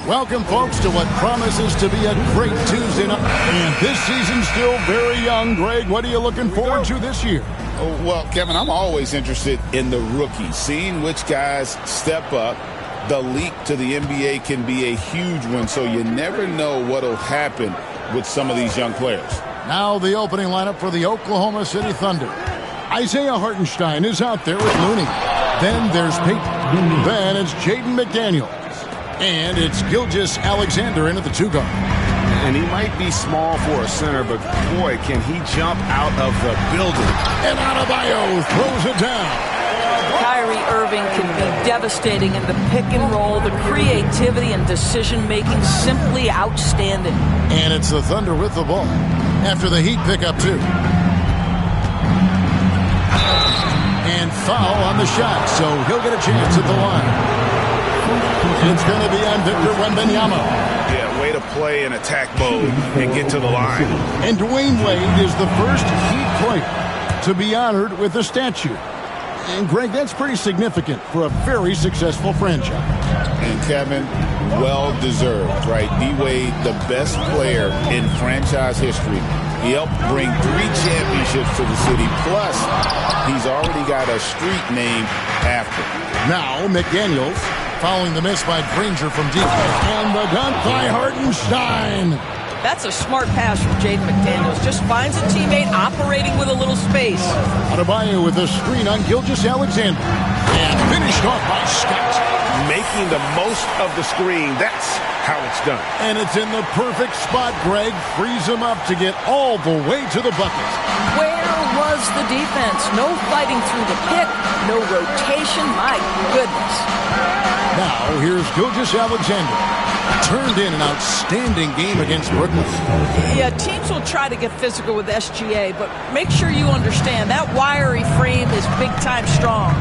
Welcome, folks, to what promises to be a great Tuesday night. And this season's still very young. Greg, what are you looking forward to this year? Oh, well, Kevin, I'm always interested in the rookies, seeing which guys step up. The leap to the NBA can be a huge one, so you never know what will happen with some of these young players. Now the opening lineup for the Oklahoma City Thunder. Isaiah Hartenstein is out there with Looney. Then there's Peyton. Then it's Jaden McDaniels. And it's Gilgeous-Alexander in at the 2 guard. And he might be small for a center, but boy, can he jump out of the building. And Adebayo throws it down. Kyrie Irving can be devastating in the pick and roll. The creativity and decision-making simply outstanding. And it's the Thunder with the ball after the Heat pick up 2. And foul on the shot, so he'll get a chance at the line. It's going to be on Victor Wembanyama. Yeah, way to play in attack mode and get to the line. And Dwayne Wade is the first Heat player to be honored with a statue. And, Greg, that's pretty significant for a very successful franchise. And, Kevin, well-deserved, right? D-Wade, the best player in franchise history. He helped bring 3 championships to the city. Plus, he's already got a street named after him. Now, McDaniels, following the miss by Granger from deep. And the dunk by Hartenstein. That's a smart pass from Jaden McDaniels. Just finds a teammate operating with a little space. Adebayo with a screen on Gilgeous-Alexander. And finished off by Scott. Making the most of the screen. That's how it's done. And it's in the perfect spot, Greg. Frees him up to get all the way to the bucket. Where was the defense? No fighting through the pick. No rotation. My goodness. Now, here's Gilgeous-Alexander. Turned in an outstanding game against Brooklyn. Yeah, teams will try to get physical with SGA, but make sure you understand that wiry frame is big-time strong.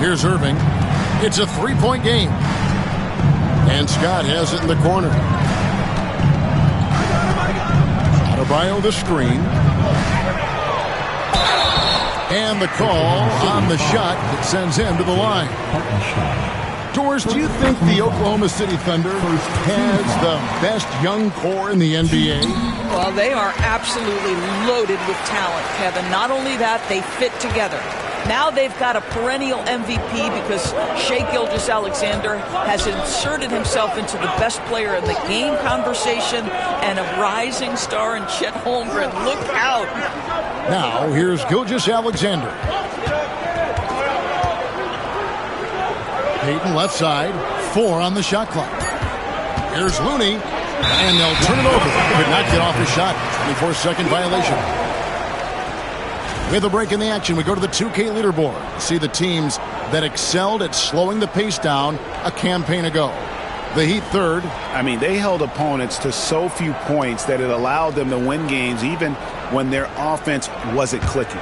Here's Irving. It's a 3-point game. And Scott has it in the corner. Adebayo the screen. And the call on the shot that sends him to the line. Doris, do you think the Oklahoma City Thunder has the best young core in the NBA? Well, they are absolutely loaded with talent, Kevin. Not only that, they fit together. Now they've got a perennial MVP because Shai Gilgeous-Alexander has inserted himself into the best player in the game conversation and a rising star in Chet Holmgren. Look out. Now, here's Gilgeous-Alexander. Peyton left side, 4 on the shot clock. Here's Looney, and they'll turn it over. Could not get off his shot. 24-second violation. With a break in the action, we go to the 2K leaderboard. See the teams that excelled at slowing the pace down a campaign ago. The Heat third. I mean, they held opponents to so few points that it allowed them to win games even when their offense wasn't clicking.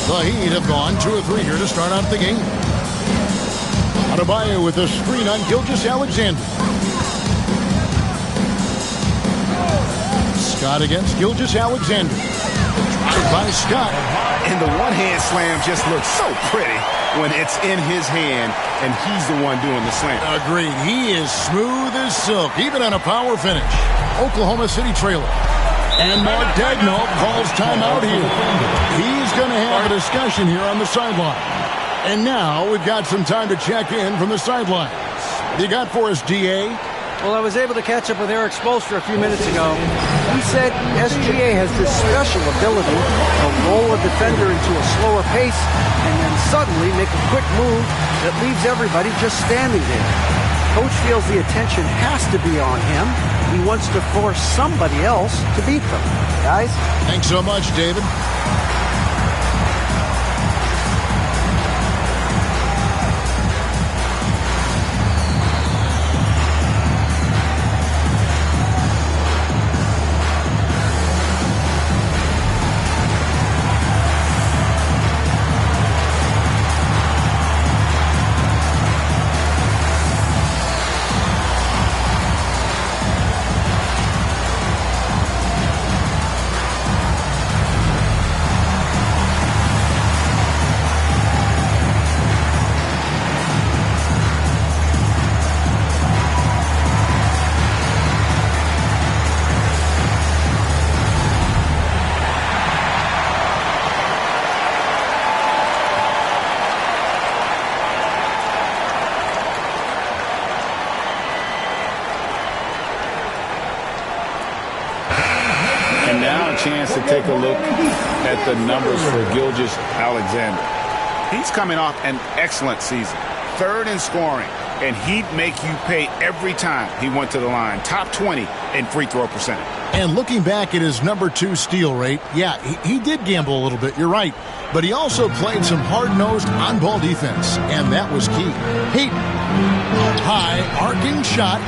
The Heat have gone 2 or 3 here to start out the game. Adebayo with a screen on Gilgeous-Alexander. Scott against Gilgeous-Alexander. Tried by Scott. And the one-hand slam just looks so pretty when it's in his hand and he's the one doing the slam. Agreed. He is smooth as silk, even on a power finish. Oklahoma City trailer. And Mark Daigneault calls timeout here. He's going to have a discussion here on the sideline. And now we've got some time to check in from the sidelines. You got for us, DA? Well, I was able to catch up with Eric Spoelstra a few minutes ago. He said SGA has this special ability to roll a defender into a slower pace and then suddenly make a quick move that leaves everybody just standing there. Coach feels the attention has to be on him. He wants to force somebody else to beat them. Guys? Thanks so much, David. a chance to take a look at the numbers for Gilgeous-Alexander. He's coming off an excellent season. 3rd in scoring, and he'd make you pay every time he went to the line. Top 20 in free throw percentage. And looking back at his #2 steal rate, yeah, he did gamble a little bit, you're right. But he also played some hard-nosed on-ball defense, and that was key. Peyton, high, arcing shot.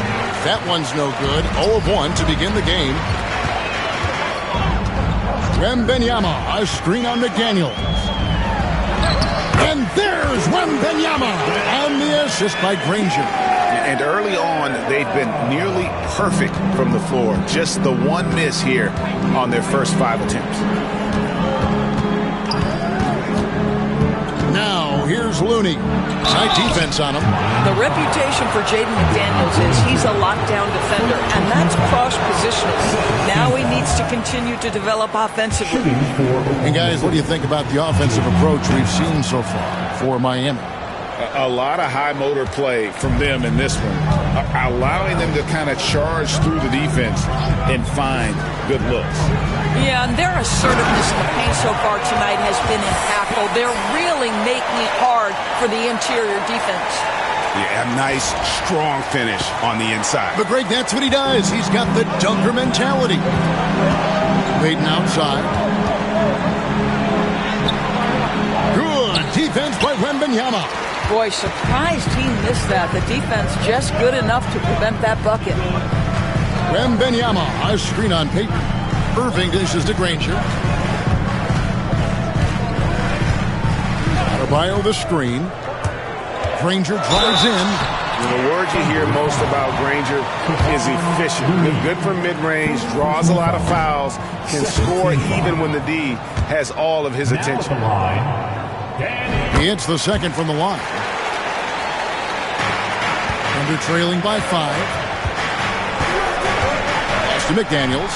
That one's no good. 0 of 1 to begin the game. Wembanyama, a screen on McDaniels. And there's Wembanyama, and the assist by Granger. And early on, they've been nearly perfect from the floor. Just the one miss here on their first 5 attempts. Now, here's Looney. Side defense on him. The reputation for Jaden McDaniels is he's a lockdown defender, and that's cross-positionally. Now he needs to continue to develop offensively. And guys, what do you think about the offensive approach we've seen so far for Miami? A lot of high motor play from them in this one, allowing them to kind of charge through the defense and find good looks. Yeah, and their assertiveness in the paint so far tonight has been impactful. They're really making it hard for the interior defense. Yeah, a nice, strong finish on the inside. But Greg, that's what he does. He's got the dunker mentality. Peyton outside. Good defense by Wembanyama. Boy, surprised he missed that. The defense just good enough to prevent that bucket. Wembanyama, a screen on Peyton. Irving dishes to Granger. Adebayo the screen. Granger drives in. The word you hear most about Granger is efficient. Good from mid-range, draws a lot of fouls, can score even when the D has all of his attention. He hits the second from the line. Under trailing by 5. Pass to McDaniels.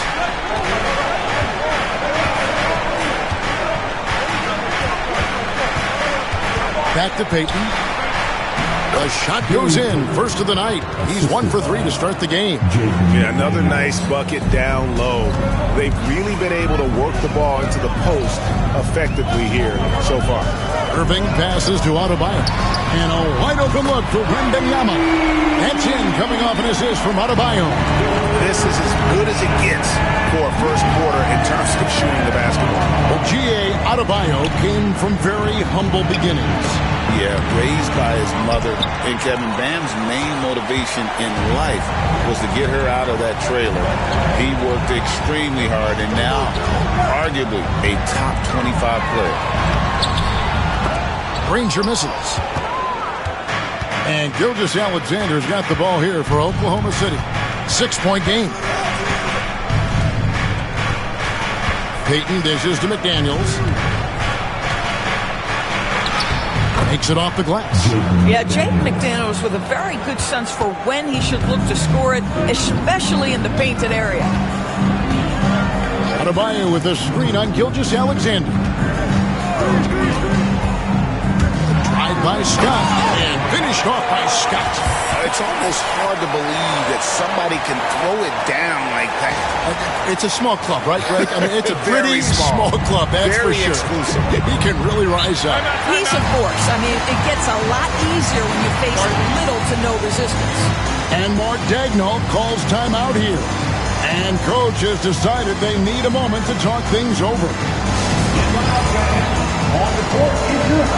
Back to Peyton. The shot goes in. First of the night. He's 1 for 3 to start the game. Yeah, another nice bucket down low. They've really been able to work the ball into the post effectively here so far. Irving passes to Adebayo. And a wide open look for Wembanyama. That's in, coming off an assist from Adebayo. This is as good as it gets for a first quarter in terms of shooting the basketball. Well, G.A. Adebayo came from very humble beginnings. Yeah, raised by his mother. And Kevin Bam's main motivation in life was to get her out of that trailer. He worked extremely hard and now arguably a top 25 player. Granger misses. And Gilgeous-Alexander's got the ball here for Oklahoma City. 6-point game. Peyton dishes to McDaniels. Makes it off the glass. Yeah, Jaden McDaniels with a very good sense for when he should look to score it, especially in the painted area. Adebayo with a screen on Gilgeous-Alexander. Drive by Scott and finished off by Scott. It's almost hard to believe that somebody can throw it down like that. It's a small club, right, Greg? I mean, it's a pretty small club, that's very for sure. Exclusive. He can really rise up. He's a force. I mean, it gets a lot easier when you face little to no resistance. And Mark Daigneault calls timeout here. And coach has decided they need a moment to talk things over. On the court is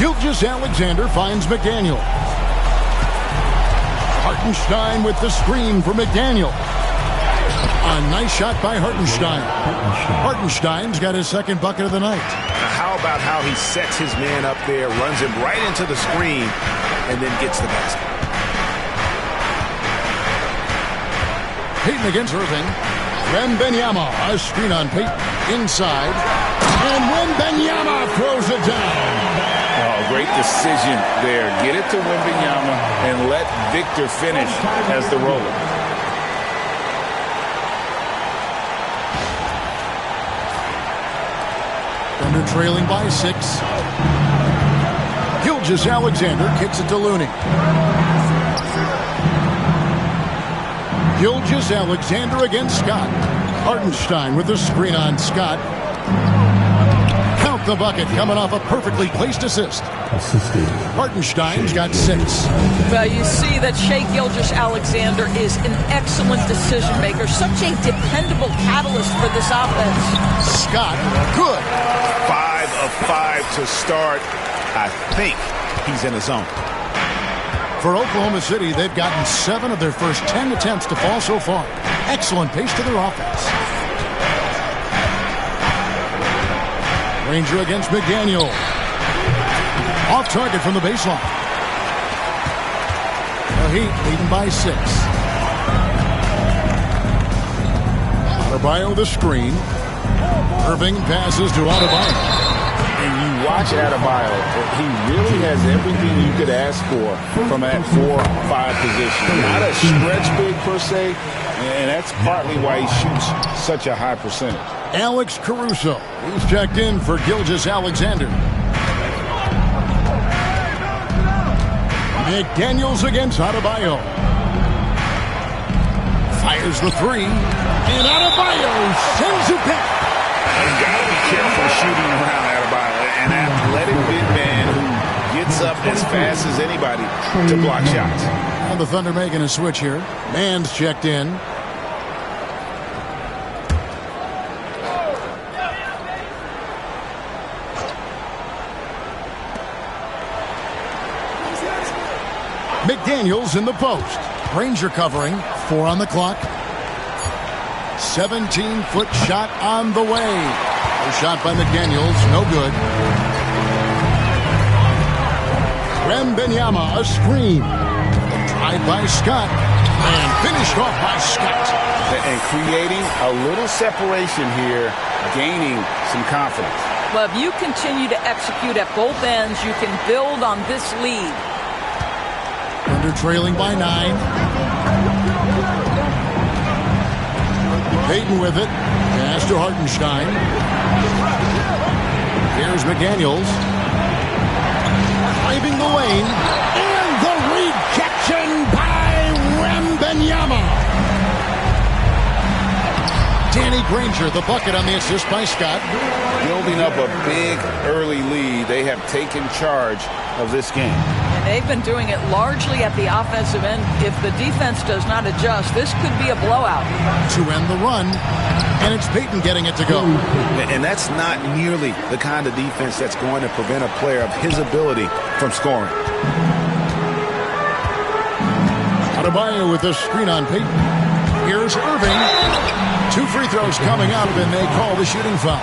Gilgeous-Alexander finds McDaniel. Hartenstein with the screen for McDaniel. A nice shot by Hartenstein. Hartenstein's got his second bucket of the night. How about how he sets his man up there, runs him right into the screen, and then gets the basket. Peyton against Irving. Wembanyama, a screen on Peyton. Inside. And Wembanyama throws it down. Oh, great decision there. Get it to Wembanyama and let Victor finish as the roller. Thunder trailing by 6. Gilgeous-Alexander kicks it to Looney. Gilgeous-Alexander against Scott. Hartenstein with the screen on Scott. Count the bucket, coming off a perfectly placed assist. Hartenstein's got 6. Well, you see that Shai Gilgeous-Alexander is an excellent decision maker, such a dependable catalyst for this offense. Scott, good. 5 of 5 to start. I think he's in the zone. For Oklahoma City, they've gotten 7 of their first 10 attempts to fall so far. Excellent pace to their offense. Ranger against McDaniel. Off target from the baseline. The Heat leading by 6. Adebayo the screen. Irving passes to Adebayo. And you watch Adebayo, he really has everything you could ask for from that 4-5 position. Not a stretch big per se, and that's partly why he shoots such a high percentage. Alex Caruso. He's checked in for Gilgeous-Alexander. McDaniels against Adebayo. Fires the 3. And Adebayo sends it back. You've got to be careful shooting around Adebayo. An athletic big man who gets up as fast as anybody to block shots. And the Thunder making a switch here. Mann's checked in. McDaniels in the post. Ranger covering. 4 on the clock. 17-foot shot on the way. A shot by McDaniels. No good. Wembanyama, a screen. Drive by Scott. And finished off by Scott. And creating a little separation here, gaining some confidence. Well, if you continue to execute at both ends, you can build on this lead. Thunder trailing by 9. Payton with it. Pass to Hartenstein. Here's McDaniels. Driving the lane. And the rejection by Wembanyama. Danny Granger, the bucket on the assist by Scott. Building up a big early lead. They have taken charge of this game. And they've been doing it largely at the offensive end. If the defense does not adjust, this could be a blowout. To end the run, and it's Payton getting it to go. And that's not nearly the kind of defense that's going to prevent a player of his ability from scoring. Adebayo with the screen on Payton. Here's Irving. 2 free throws coming up, and they call the shooting foul.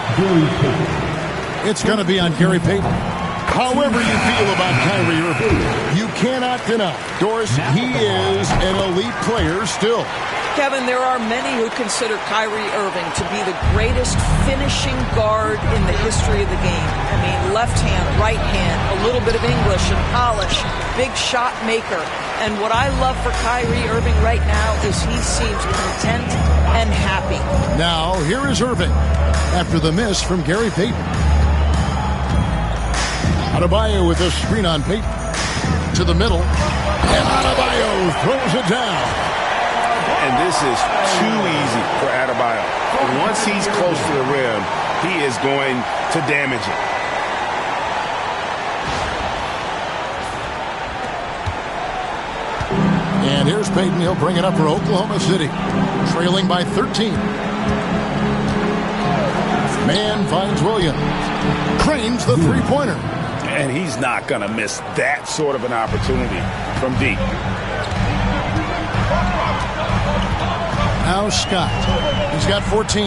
It's going to be on Gary Payton. However you feel about Kyrie Irving, you cannot deny, Doris, he is an elite player still. Kevin, there are many who consider Kyrie Irving to be the greatest finishing guard in the history of the game. I mean, left hand, right hand, a little bit of English and polish, big shot maker. And what I love for Kyrie Irving right now is he seems content and happy. Now, here is Irving after the miss from Gary Payton. Adebayo with a screen on Payton. To the middle. And Adebayo throws it down. And this is too easy for Adebayo. Once he's close to the rim, he is going to damage it. And here's Payton. He'll bring it up for Oklahoma City. Trailing by 13. Man finds Williams. Cranes the three-pointer. And he's not going to miss that sort of an opportunity from deep. Now Scott. He's got 14.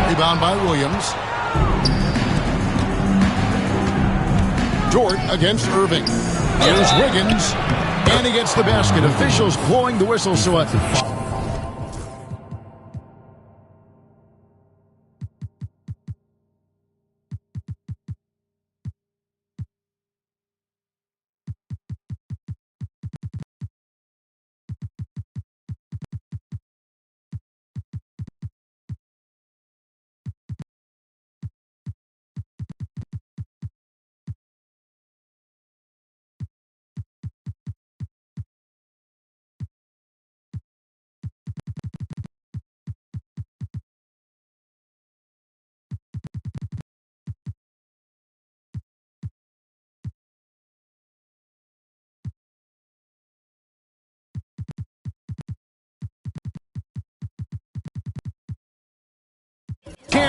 Rebound by Williams. Dort against Irving. Here's Wiggins. And he gets the basket. Officials blowing the whistle, so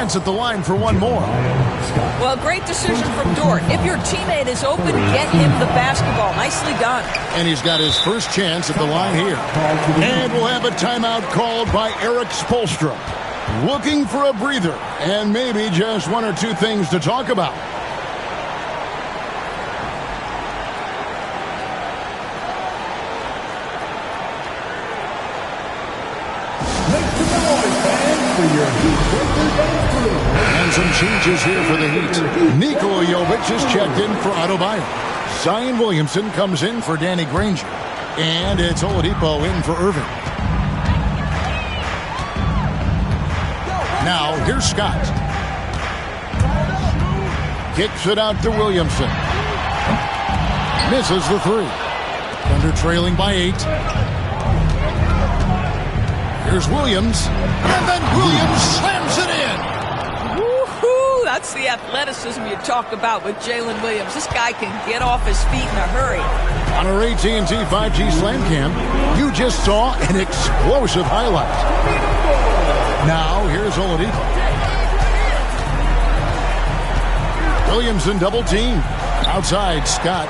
chance at the line for one more. Well, great decision from Dort. If your teammate is open, get him the basketball. Nicely done. And he's got his first chance at the line here. And we'll have a timeout called by Eric Spoelstra. Looking for a breather and maybe just one or two things to talk about. And some changes here for the Heat. Nikola Jovic is checked in for Adebayo. Zion Williamson comes in for Danny Granger. And it's Oladipo in for Irving. Now, here's Scott. Kicks it out to Williamson. Misses the three. Thunder trailing by 8. Here's Williams. And then Williams slams it in. Woohoo! That's the athleticism you talk about with Jalen Williams. This guy can get off his feet in a hurry. On our AT&T 5G Slam Cam, you just saw an explosive highlight. Now, here's Oladipo. Williamson double team. Outside, Scott.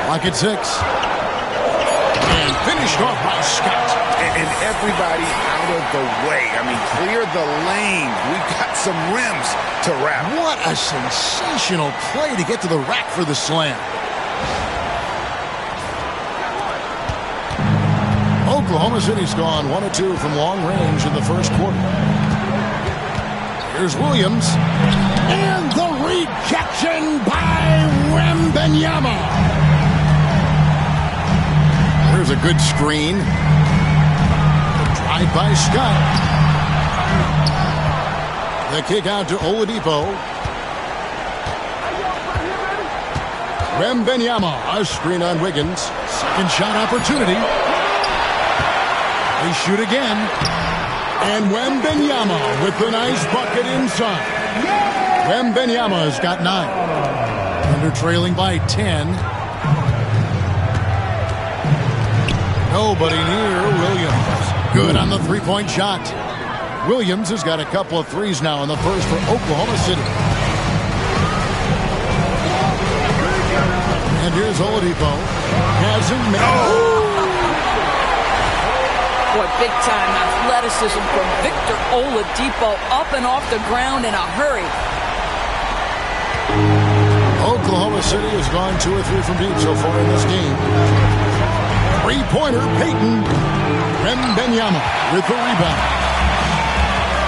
Lock at 6. And finished off by Scott. And everybody out of the way. I mean, clear the lane. We've got some rims to wrap. What a sensational play to get to the rack for the slam. Oklahoma City's gone 1 of 2 from long range in the first quarter. Here's Williams. And the rejection by Wembanyama. There's a good screen. Drive by Scott. The kick out to Oladipo. Wembanyama, a screen on Wiggins. Second shot opportunity. They shoot again. And Wembanyama with the nice bucket inside. Wembanyama's got 9. Under trailing by 10. Nobody near Williams. Good on the three-point shot. Williams has got a couple of threes now in the first for Oklahoma City. And here's Oladipo. Hasn't made. Boy, big-time athleticism from Victor Oladipo, up and off the ground in a hurry. Oklahoma City has gone 2 or 3 from deep so far in this game. Three-pointer, Peyton. Wembanyama with the rebound.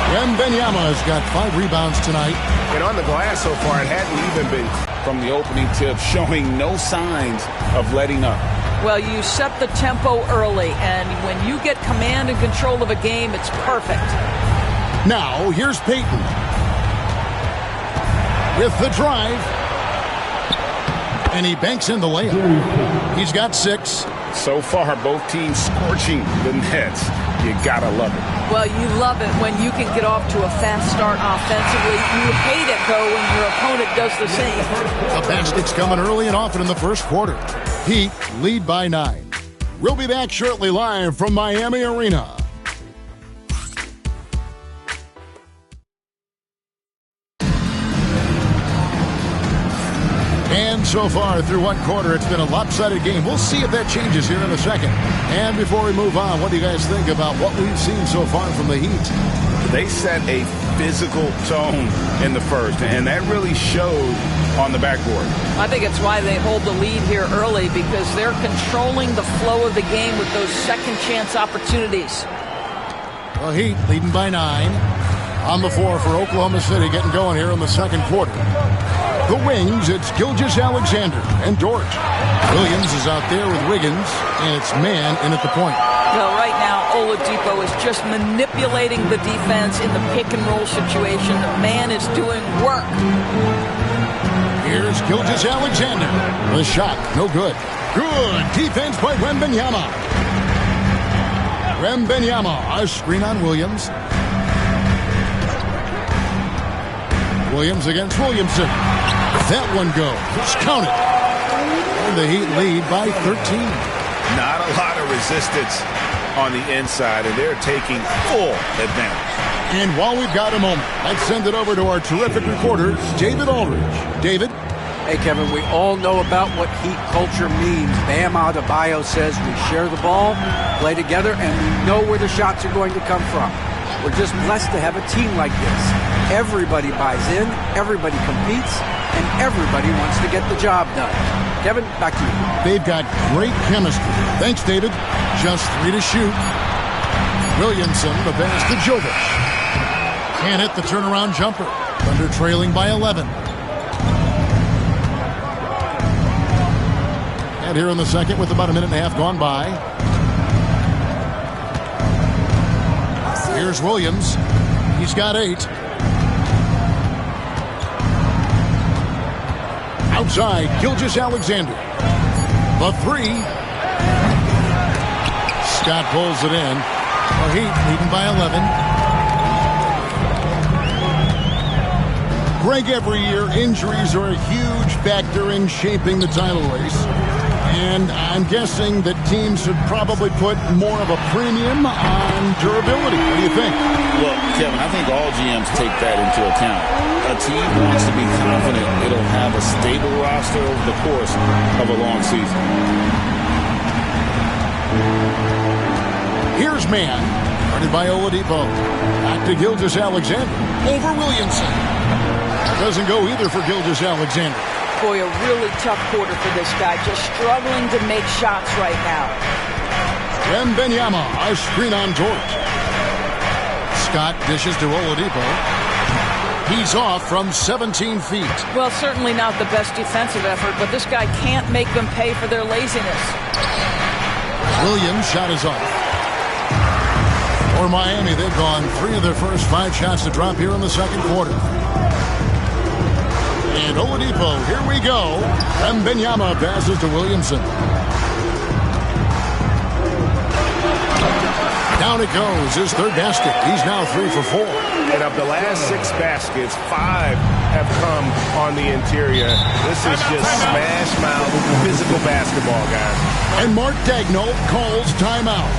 Wembanyama has got 5 rebounds tonight. And on the glass so far, it hadn't even been From the opening tip, showing no signs of letting up. Well, you set the tempo early, and when you get command and control of a game, it's perfect. Now, here's Peyton. With the drive. And he banks in the layup. He's got 6. so far both teams scorching the nets. You gotta love it. Well, you love it when you can get off to a fast start offensively. You hate it, though, when your opponent does the same. The basket's coming early and often in the first quarter. Heat lead by 9. We'll be back shortly live from Miami Arena. And so far through one quarter, it's been a lopsided game. We'll see if that changes here in a second. And before we move on, what do you guys think about what we've seen so far from the Heat? They set a physical tone in the first, and that really showed on the backboard. I think it's why they hold the lead here early, because they're controlling the flow of the game with those second chance opportunities. The Heat leading by 9. On the floor for Oklahoma City, getting going here in the second quarter. The wings, it's Gilgeous-Alexander and Dort. Williams is out there with Wiggins, and it's man in at the point. Well, right now, Oladipo is just manipulating the defense in the pick-and-roll situation. The man is doing work. Here's Gilgeous-Alexander. The shot, no good. Good defense by Wembanyama. Wembanyama, a screen on Williams. Williams against Williamson. That one goes. Count it. And the Heat lead by 13. Not a lot of resistance on the inside, and they're taking full advantage. And while we've got a moment, let's send it over to our terrific reporter, David Aldridge. David? Hey, Kevin, we all know about what heat culture means. Bam Adebayo says we share the ball, play together, and we know where the shots are going to come from. We're just blessed to have a team like this. Everybody buys in, everybody competes, and everybody wants to get the job done. Kevin, back to you. They've got great chemistry. Thanks, David. Just 3 to shoot. Williamson, the pass to Jovic. Can't hit the turnaround jumper. Thunder trailing by 11. And here in the second with about a minute and a half gone by. Here's Williams. He's got 8. Outside, Gilgeous-Alexander. The 3. Scott pulls it in. The Heat leading by 11. Greg, every year, injuries are a huge factor in shaping the title race. And I'm guessing that teams should probably put more of a premium on durability. What do you think? Well, Kevin, I think all GMs take that into account. A team wants to be confident it'll have a stable roster over the course of a long season. Here's man, guarded by Oladipo. Back to Gilgeous-Alexander. Over Williamson. Doesn't go either for Gilgeous-Alexander. Boy, a really tough quarter for this guy. Just struggling to make shots right now. Wembanyama, a screen on Dort. Scott dishes to Oladipo. He's off from 17 feet. Well, certainly not the best defensive effort, but this guy can't make them pay for their laziness. Williams' shot is off. For Miami, they've gone 3 of their first 5 shots to drop here in the second quarter. And Oladipo, here we go. Wembanyama passes to Williamson. Down it goes, his 3rd basket. He's now 3 for 4. And of the last 6 baskets, 5 have come on the interior. This is just smash mouth physical basketball, guys. And Mark Daigneault calls timeout.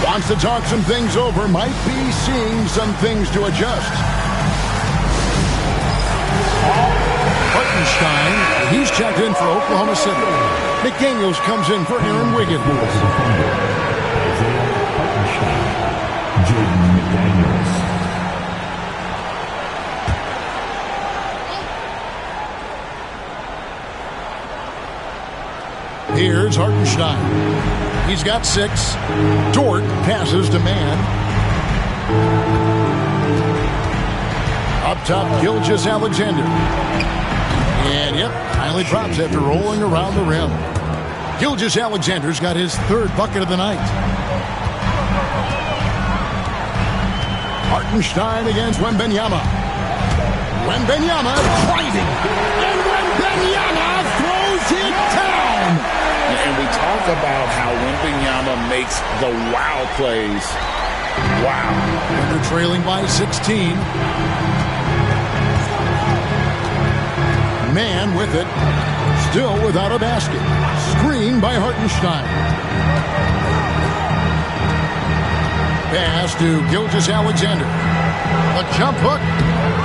Wants to talk some things over, might be seeing some things to adjust. Hartenstein, he's checked in for Oklahoma City. McDaniels comes in for Aaron Wiggins. Here's Hartenstein. He's got 6. Dort passes to man. Up top, Gilgeous-Alexander. And, yep, finally drops after rolling around the rim. Gilgeous-Alexander's got his 3rd bucket of the night. Hartenstein against Wembanyama. Wembanyama driving. And Wembanyama throws it down. And we talk about how Wembanyama makes the wow plays. Wow. And they're trailing by 16. Man with it, still without a basket. Screen by Hartenstein. Pass to Gilgeous-Alexander. A jump hook,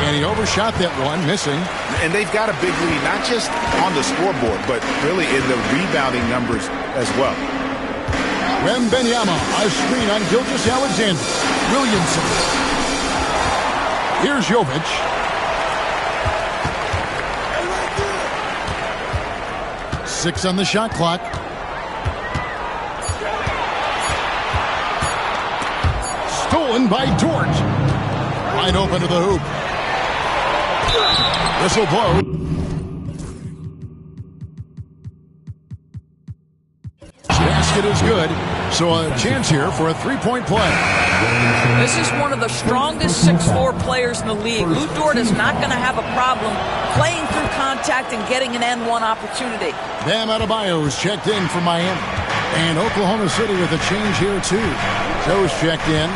and he overshot that one, missing. And they've got a big lead, not just on the scoreboard, but really in the rebounding numbers as well. Wembanyama, a screen on Gilgeous-Alexander. Williamson. Here's Jovic. Six on the shot clock. Stolen by Dort. Wide open to the hoop. Whistle blow. Basket is good. So a chance here for a three-point play. This is one of the strongest 6'4" players in the league. Lou Dort is not going to have a problem playing through contact and getting an N1 opportunity. Bam Adebayo's checked in for Miami. And Oklahoma City with a change here, too. Joe's checked in.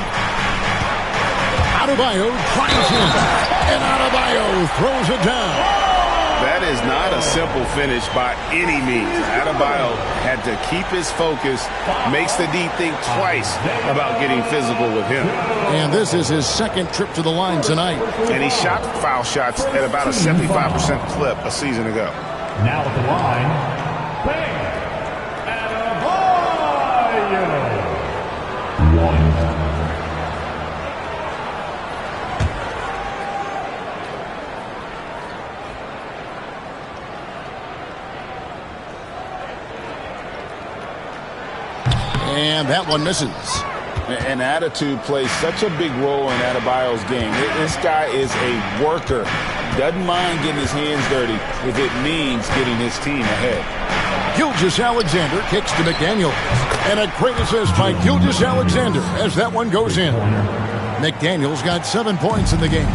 Adebayo drives in. And Adebayo throws it down. That is not a simple finish by any means. Adebayo had to keep his focus, makes the D think twice about getting physical with him. And this is his second trip to the line tonight. And he shot foul shots at about a 75% clip a season ago. Now at the line, Adebayo. 1. And that one misses. And attitude plays such a big role in Adebayo's game. This guy is a worker. Doesn't mind getting his hands dirty if it means getting his team ahead. Gilgeous-Alexander kicks to McDaniels. And a great assist by Gilgeous-Alexander as that one goes in. McDaniels got 7 points in the game.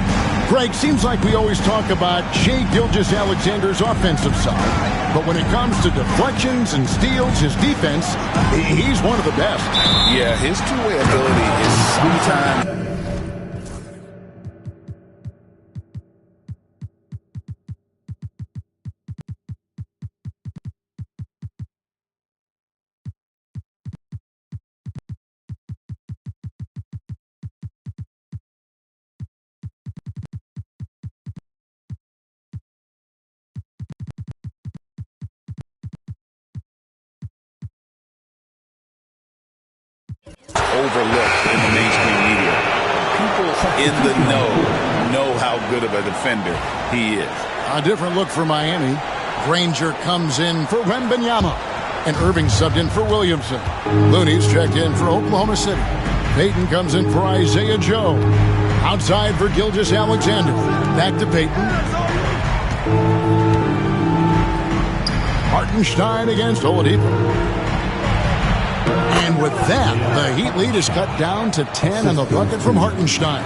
Greg, seems like we always talk about Shai Gilgeous-Alexander's offensive side. But when it comes to deflections and steals, his defense, he's one of the best. Yeah, his two-way ability is sometimes... overlooked in the mainstream media. People in the know how good of a defender he is. A different look for Miami. Granger comes in for Wembanyama. And Irving subbed in for Williamson. Looney's checked in for Oklahoma City. Payton comes in for Isaiah Joe. Outside for Gilgeous-Alexander. Back to Payton. Hartenstein against Oladipo. And with that, the Heat lead is cut down to 10 and the bucket from Hartenstein.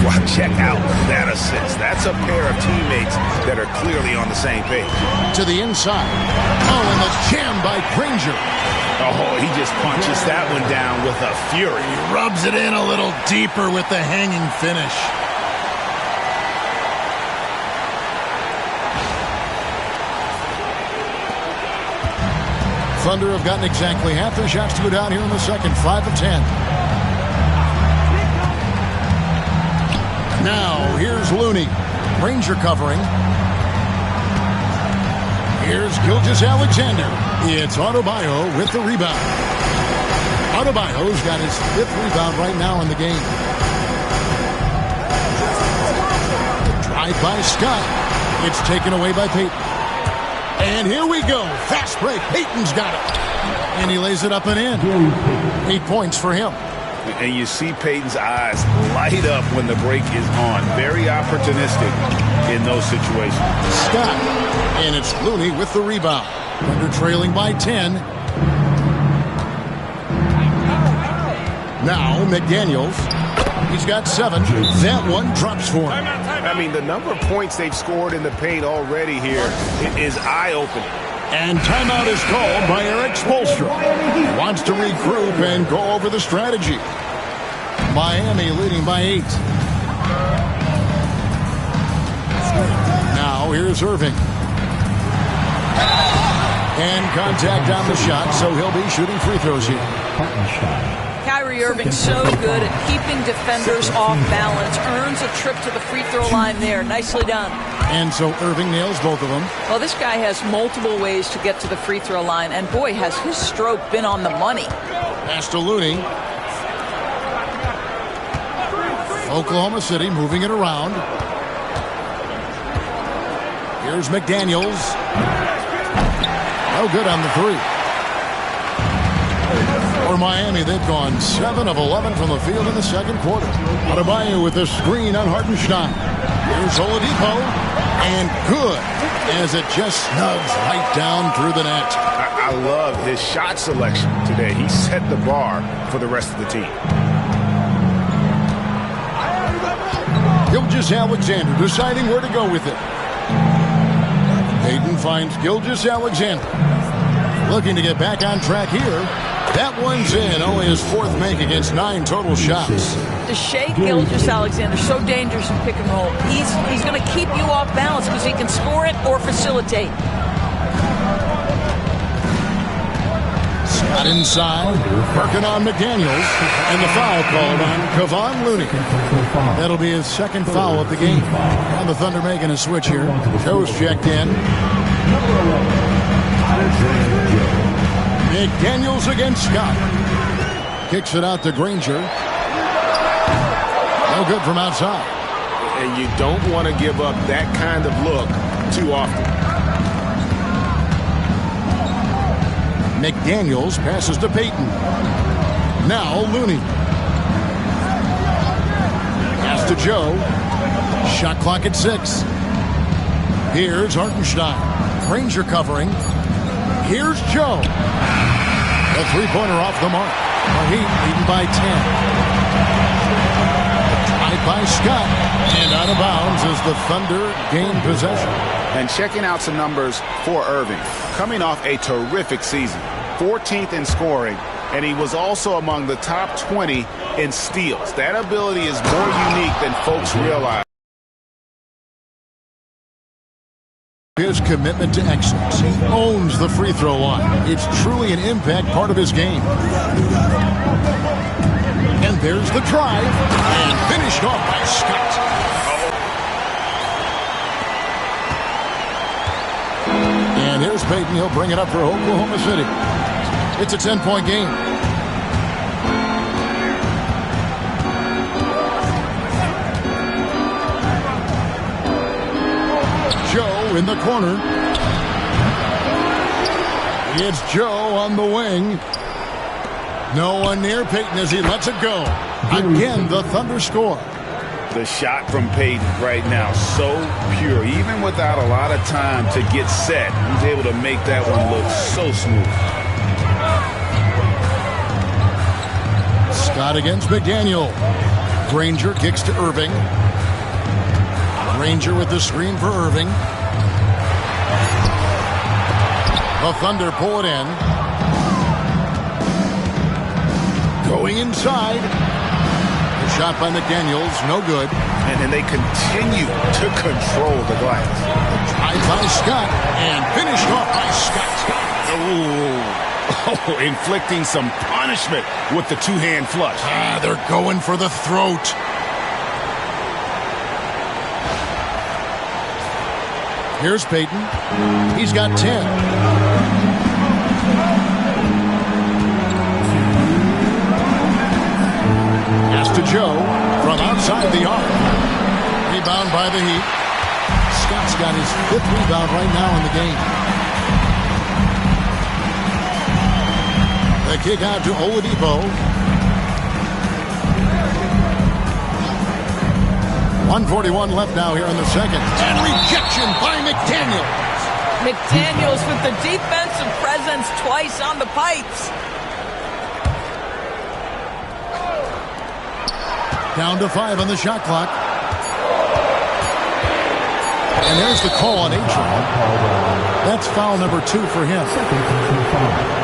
Wow, check out that assist. That's a pair of teammates that are clearly on the same page. To the inside. Oh, and the jam by Granger. Oh, he just punches that one down with a fury. He rubs it in a little deeper with the hanging finish. Thunder have gotten exactly half their shots to go down here in the second, 5 of 10. Now, here's Looney. Granger covering. Here's Gilgeous-Alexander. It's Adebayo with the rebound. Adebayo's got his 5th rebound right now in the game. Drive by Scott. It's taken away by Payton. And here we go. Fast break. Payton's got it. And he lays it up and in. 8 points for him. And you see Payton's eyes light up when the break is on. Very opportunistic in those situations. Scott. And it's Looney with the rebound. Under trailing by 10. Now McDaniels. He's got 7. That one drops for him. I mean, the number of points they've scored in the paint already here is eye-opening. And timeout is called by Eric Spoelstra. He wants to regroup and go over the strategy. Miami leading by 8. Now here's Irving. And contact on the shot, so he'll be shooting free throws here. Kyrie Irving so good at keeping defenders off balance. Earns a trip to the free throw line there. Nicely done. And so Irving nails both of them. Well, this guy has multiple ways to get to the free throw line. And boy, has his stroke been on the money. Pass to Looney. Oklahoma City moving it around. Here's McDaniels. No good on the 3. For Miami, they've gone 7 of 11 from the field in the second quarter. Adebayo with a screen on Hartenstein. Here's Oladipo. And good, as it just snugs right down through the net. I love his shot selection today. He set the bar for the rest of the team. Gilgeous-Alexander deciding where to go with it. Payton finds Gilgeous-Alexander. Looking to get back on track here. That one's in. Only his fourth make against 9 total shots. Shai Gilgeous-Alexander, so dangerous in pick and roll. He's going to keep you off balance because he can score it or facilitate. Scott inside, working on McDaniels, and the foul called on Kevon Looney. That'll be his second foul of the game. And the Thunder making a switch here. Joe's checked in. McDaniels against Scott. Kicks it out to Granger. No good from outside. And you don't want to give up that kind of look too often. McDaniels passes to Payton. Now Looney. Pass to Joe. Shot clock at 6. Here's Hartenstein. Granger covering. Here's Joe. A three-pointer off the mark. The Heat leading by 10. Tied by Scott. And out of bounds as the Thunder gain possession. And checking out some numbers for Irving. Coming off a terrific season. 14th in scoring. And he was also among the top 20 in steals. That ability is more unique than folks realize. His commitment to excellence. He owns the free throw line. It's truly an impact part of his game. And there's the drive. And finished off by Scott. And here's Payton. He'll bring it up for Oklahoma City. It's a 10-point game. Joe in the corner. It's Joe on the wing. No one near Payton as he lets it go. Again, the Thunder score. The shot from Payton right now, so pure. Even without a lot of time to get set, he's able to make that one look so smooth. Scott against McDaniel. Granger kicks to Irving. Granger with the screen for Irving. The Thunder pull it in. Going inside. The shot by McDaniels, no good. And then they continue to control the glass. Drive by Scott and finished off by Scott. Oh, inflicting some punishment with the two-hand flush. They're going for the throat. Here's Payton. He's got 10. Pass to Joe from outside the arc. Rebound by the Heat. Scott's got his 5th rebound right now in the game. The kick out to Oladipo. 1:41 left now here in the second. And rejection by McDaniels. McDaniels with the defensive presence twice on the pipes. Down to 5 on the shot clock. And there's the call on Adrian. That's foul number 2 for him.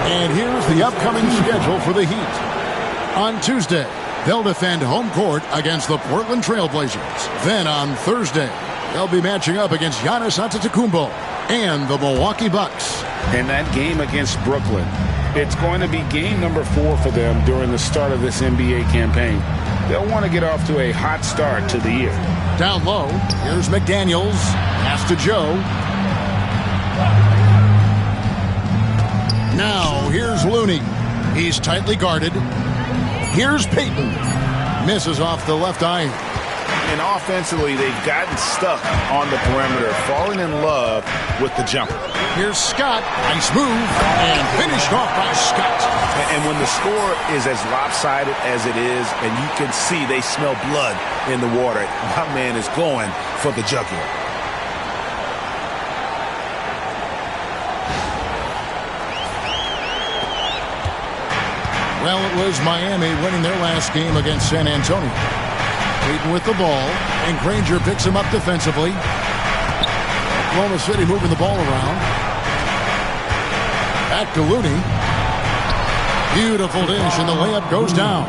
And here's the upcoming schedule for the Heat. On Tuesday, they'll defend home court against the Portland Trailblazers. Then on Thursday, they'll be matching up against Giannis Antetokounmpo and the Milwaukee Bucks. And that game against Brooklyn, it's going to be game number 4 for them during the start of this NBA campaign. They'll want to get off to a hot start to the year. Down low, here's McDaniels. Pass to Joe. Now, here's Looney. He's tightly guarded. Here's Payton. Misses off the left eye. And offensively, they've gotten stuck on the perimeter, falling in love with the jumper. Here's Scott. Nice move. And finished off by Scott. And when the score is as lopsided as it is, and you can see they smell blood in the water, my man is going for the jugular. Well, it was Miami winning their last game against San Antonio. Payton with the ball, and Granger picks him up defensively. Oklahoma City moving the ball around. Back to Looney. Beautiful dish, and the layup goes down.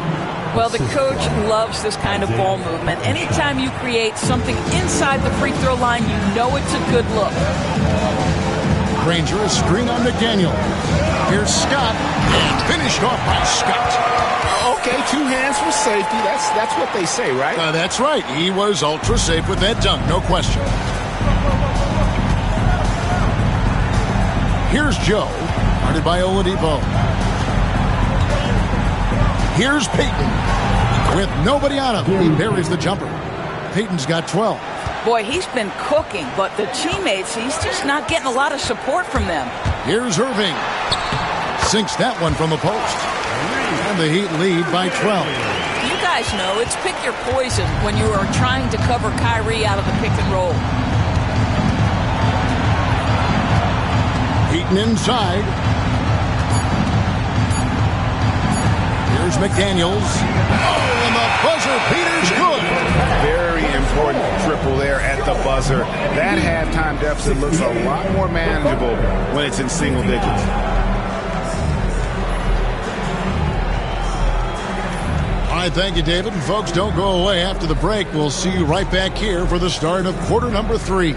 Well, the coach loves this kind of ball movement. Anytime you create something inside the free throw line, you know it's a good look. Granger, a screen on McDaniel. Here's Scott, and finished off by Scott. Okay, 2 hands for safety. That's what they say, right? That's right. He was ultra safe with that dunk, no question. Here's Joe, guarded by Oladipo. Here's Peyton. With nobody on him, he buries the jumper. Peyton's got 12. Boy, he's been cooking, but the teammates, he's just not getting a lot of support from them. Here's Irving. Sinks that one from the post. And the Heat lead by 12. You guys know it's pick your poison when you are trying to cover Kyrie out of the pick and roll. Heaton inside. Here's McDaniels. Oh, and the buzzer beater's good. Very important triple there at the buzzer. That halftime deficit looks a lot more manageable when it's in single digits. All right, thank you, David. And folks, don't go away. After the break, we'll see you right back here for the start of quarter number 3.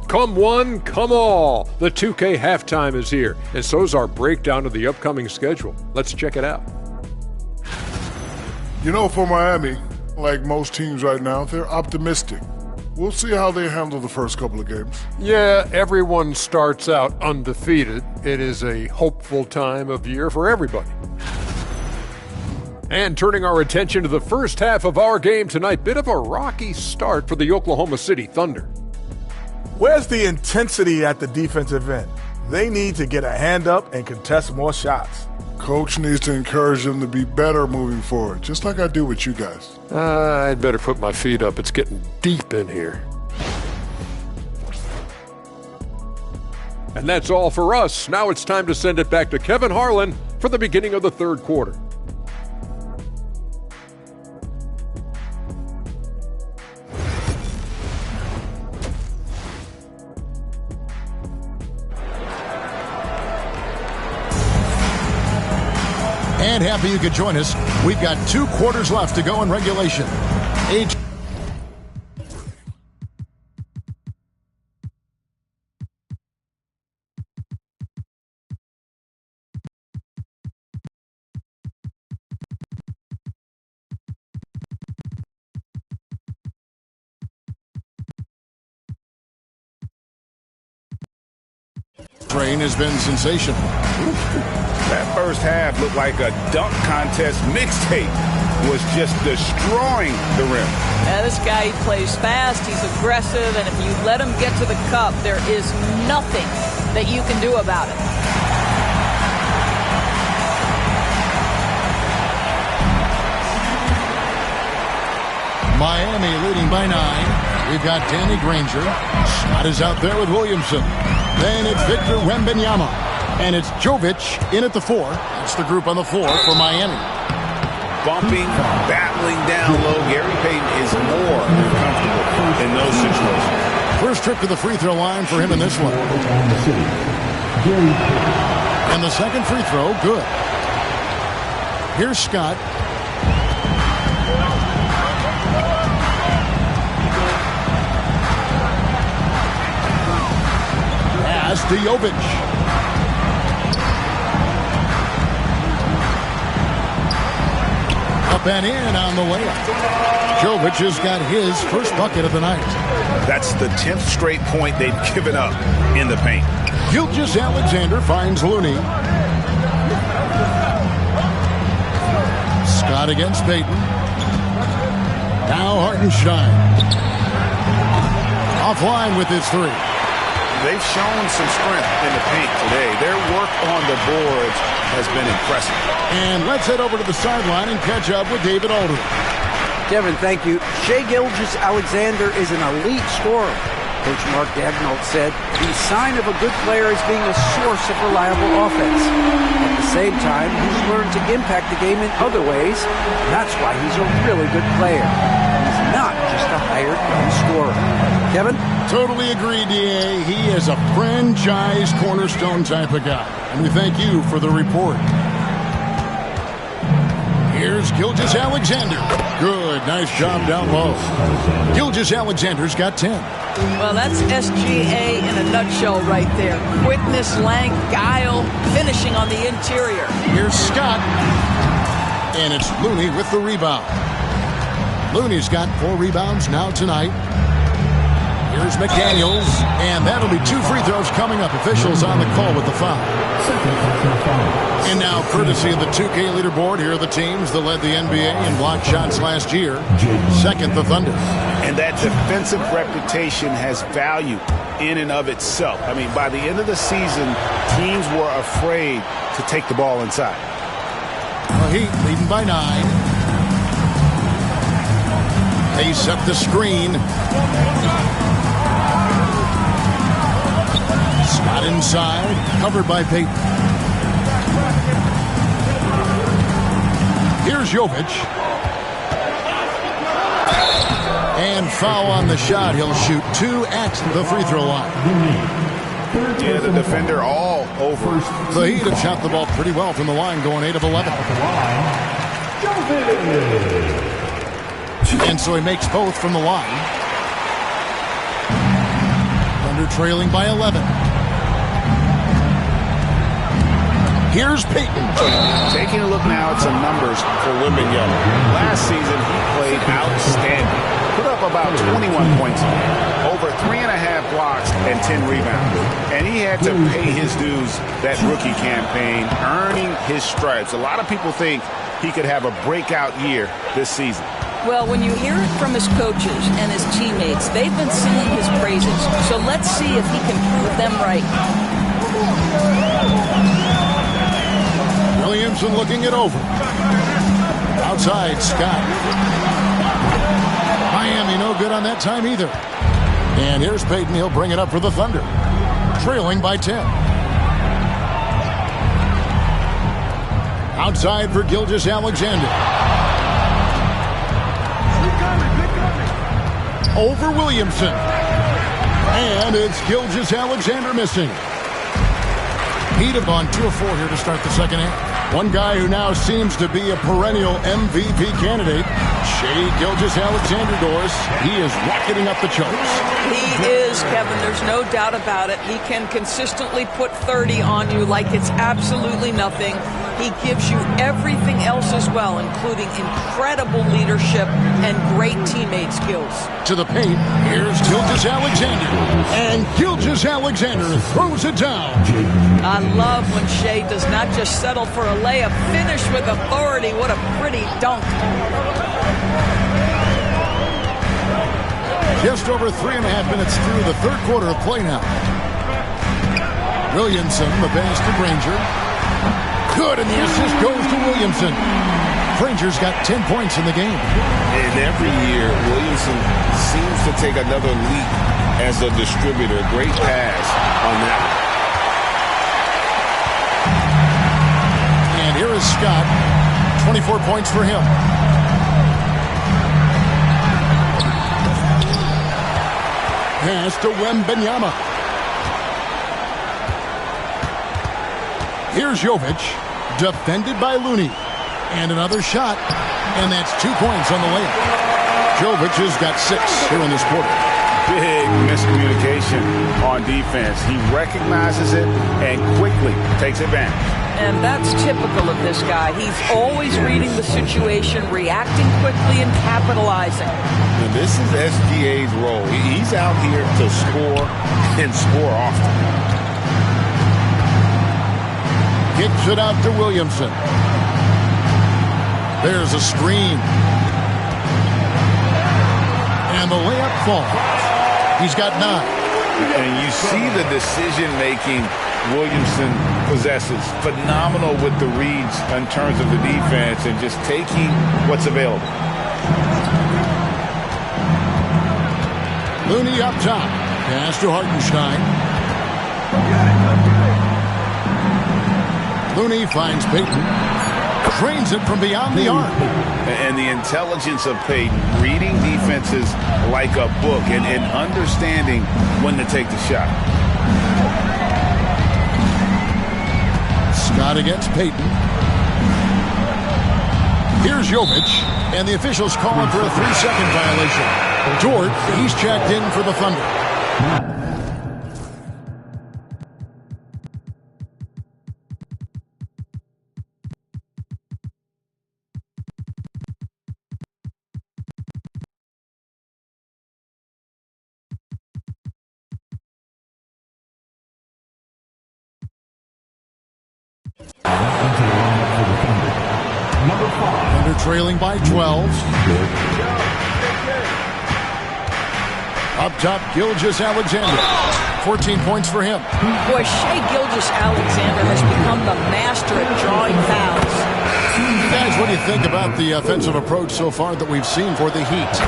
Come one, come all. The 2K halftime is here, and so is our breakdown of the upcoming schedule. Let's check it out. You know, for Miami, like most teams right now, they're optimistic. We'll see how they handle the first couple of games. Yeah, everyone starts out undefeated. It is a hopeful time of year for everybody. And turning our attention to the first half of our game tonight, bit of a rocky start for the Oklahoma City Thunder. Where's the intensity at the defensive end? They need to get a hand up and contest more shots. Coach needs to encourage them to be better moving forward, just like I do with you guys. I'd better put my feet up. It's getting deep in here. And that's all for us. Now it's time to send it back to Kevin Harlan for the beginning of the third quarter. And happy you could join us. We've got 2 quarters left to go in regulation. Train has been sensational. That first half looked like a dunk contest mixtape. Was just destroying the rim. Yeah, this guy, he plays fast, he's aggressive, and if you let him get to the cup, there is nothing that you can do about it. Miami leading by 9. We've got Danny Granger. Scott is out there with Williamson. Then it's Victor Wembanyama. And it's Jovic in at the 4. That's the group on the floor for Miami. Bumping, battling down low. Gary Payton is more than comfortable in those situations. First trip to the free throw line for him in this one. And the second free throw, good. Here's Scott. Pass to Jovic. Up and in on the layup. Jovic has got his first bucket of the night. That's the 10th straight point they've given up in the paint. Gilgeous-Alexander finds Looney. Scott against Payton. Now Hartenstein. Offline with his 3. They've shown some strength in the paint today. Their work on the boards has been impressive. And let's head over to the sideline and catch up with David Aldridge. Kevin, thank you. Shai Gilgeous-Alexander is an elite scorer, Coach Mark Daigneault said the sign of a good player is being a source of reliable offense. At the same time, he's learned to impact the game in other ways. That's why he's a really good player. He's not just a hired gun scorer. Kevin? Totally agree, D.A. He is a franchise cornerstone type of guy. And we thank you for the report. Here's Gilgeous-Alexander. Good, nice job down low. Gilgeous-Alexander's got 10. Well, that's SGA in a nutshell right there. Quickness, length, guile, finishing on the interior. Here's Scott. And it's Looney with the rebound. Looney's got 4 rebounds now tonight. Here's McDaniels, and that'll be 2 free throws coming up. Officials on the call with the foul. And now, courtesy of the 2K leaderboard, here are the teams that led the NBA in block shots last year. Second, the Thunder. And that defensive reputation has value in and of itself. I mean, by the end of the season, teams were afraid to take the ball inside. Well, Heat leading by 9. They set the screen. Scott inside, covered by Payton. Here's Jovic. And foul on the shot. He'll shoot 2 at the free throw line. Yeah, the defender all over. The Heat have shot the ball pretty well from the line, going 8 of 11. And so he makes both from the line. Thunder trailing by 11. Here's Payton. Taking a look now at some numbers for Wembanyama. Last season, he played outstanding. Put up about 21 points, over 3.5 blocks and 10 rebounds. And he had to pay his dues that rookie campaign, earning his stripes. A lot of people think he could have a breakout year this season. Well, when you hear it from his coaches and his teammates, they've been singing his praises. So let's see if he can prove them right. Williamson looking it over. Outside, Scott. Miami no good on that time either. And here's Payton. He'll bring it up for the Thunder. Trailing by 10. Outside for Gilgeous-Alexander. Over Williamson. And it's Gilgeous-Alexander missing. Heat have gone 2 of 4 here to start the second half. One guy who now seems to be a perennial MVP candidate, Shai Gilgeous-Alexander, Doris. He is rocketing up the charts. He is, Kevin. There's no doubt about it. He can consistently put 30 on you like it's absolutely nothing. He gives you everything else as well, including incredible leadership and great teammate skills. To the paint, here's Gilgeous-Alexander. And Gilgeous-Alexander throws it down. I love when Shai does not just settle for a layup, finish with authority. What a pretty dunk. Just over 3.5 minutes through the third quarter of play now. Williamson, the pass to Granger. Good, and the assist goes to Williamson. Granger's got 10 points in the game. And every year, Williamson seems to take another leap as a distributor. Great pass on that one. And here is Scott. 24 points for him. Pass to Wembanyama. Here's Jovic, defended by Looney. And another shot, and that's 2 points on the layup. Jovic has got 6 here in this quarter. Big miscommunication on defense. He recognizes it and quickly takes advantage. And that's typical of this guy. He's always reading the situation, reacting quickly, and capitalizing. And this is SGA's role. He's out here to score and score often. Kicks it out to Williamson. There's a screen. And the layup falls. He's got 9. And you see the decision-making Williamson possesses. Phenomenal with the reads in terms of the defense and just taking what's available. Looney up top. Pass to Hartenstein. Looney finds Payton. Drains it from beyond the arc. And the intelligence of Payton, reading defenses like a book and understanding when to take the shot. Scott against Payton. Here's Jovic, and the officials call him for a 3-second violation. Dort, he's checked in for the Thunder. Thunder trailing by 12. Up top, Gilgeous-Alexander. 14 points for him. Boy, Shai Gilgeous-Alexander has become the master at drawing fouls. Guys, what do you think about the offensive approach so far that we've seen for the Heat?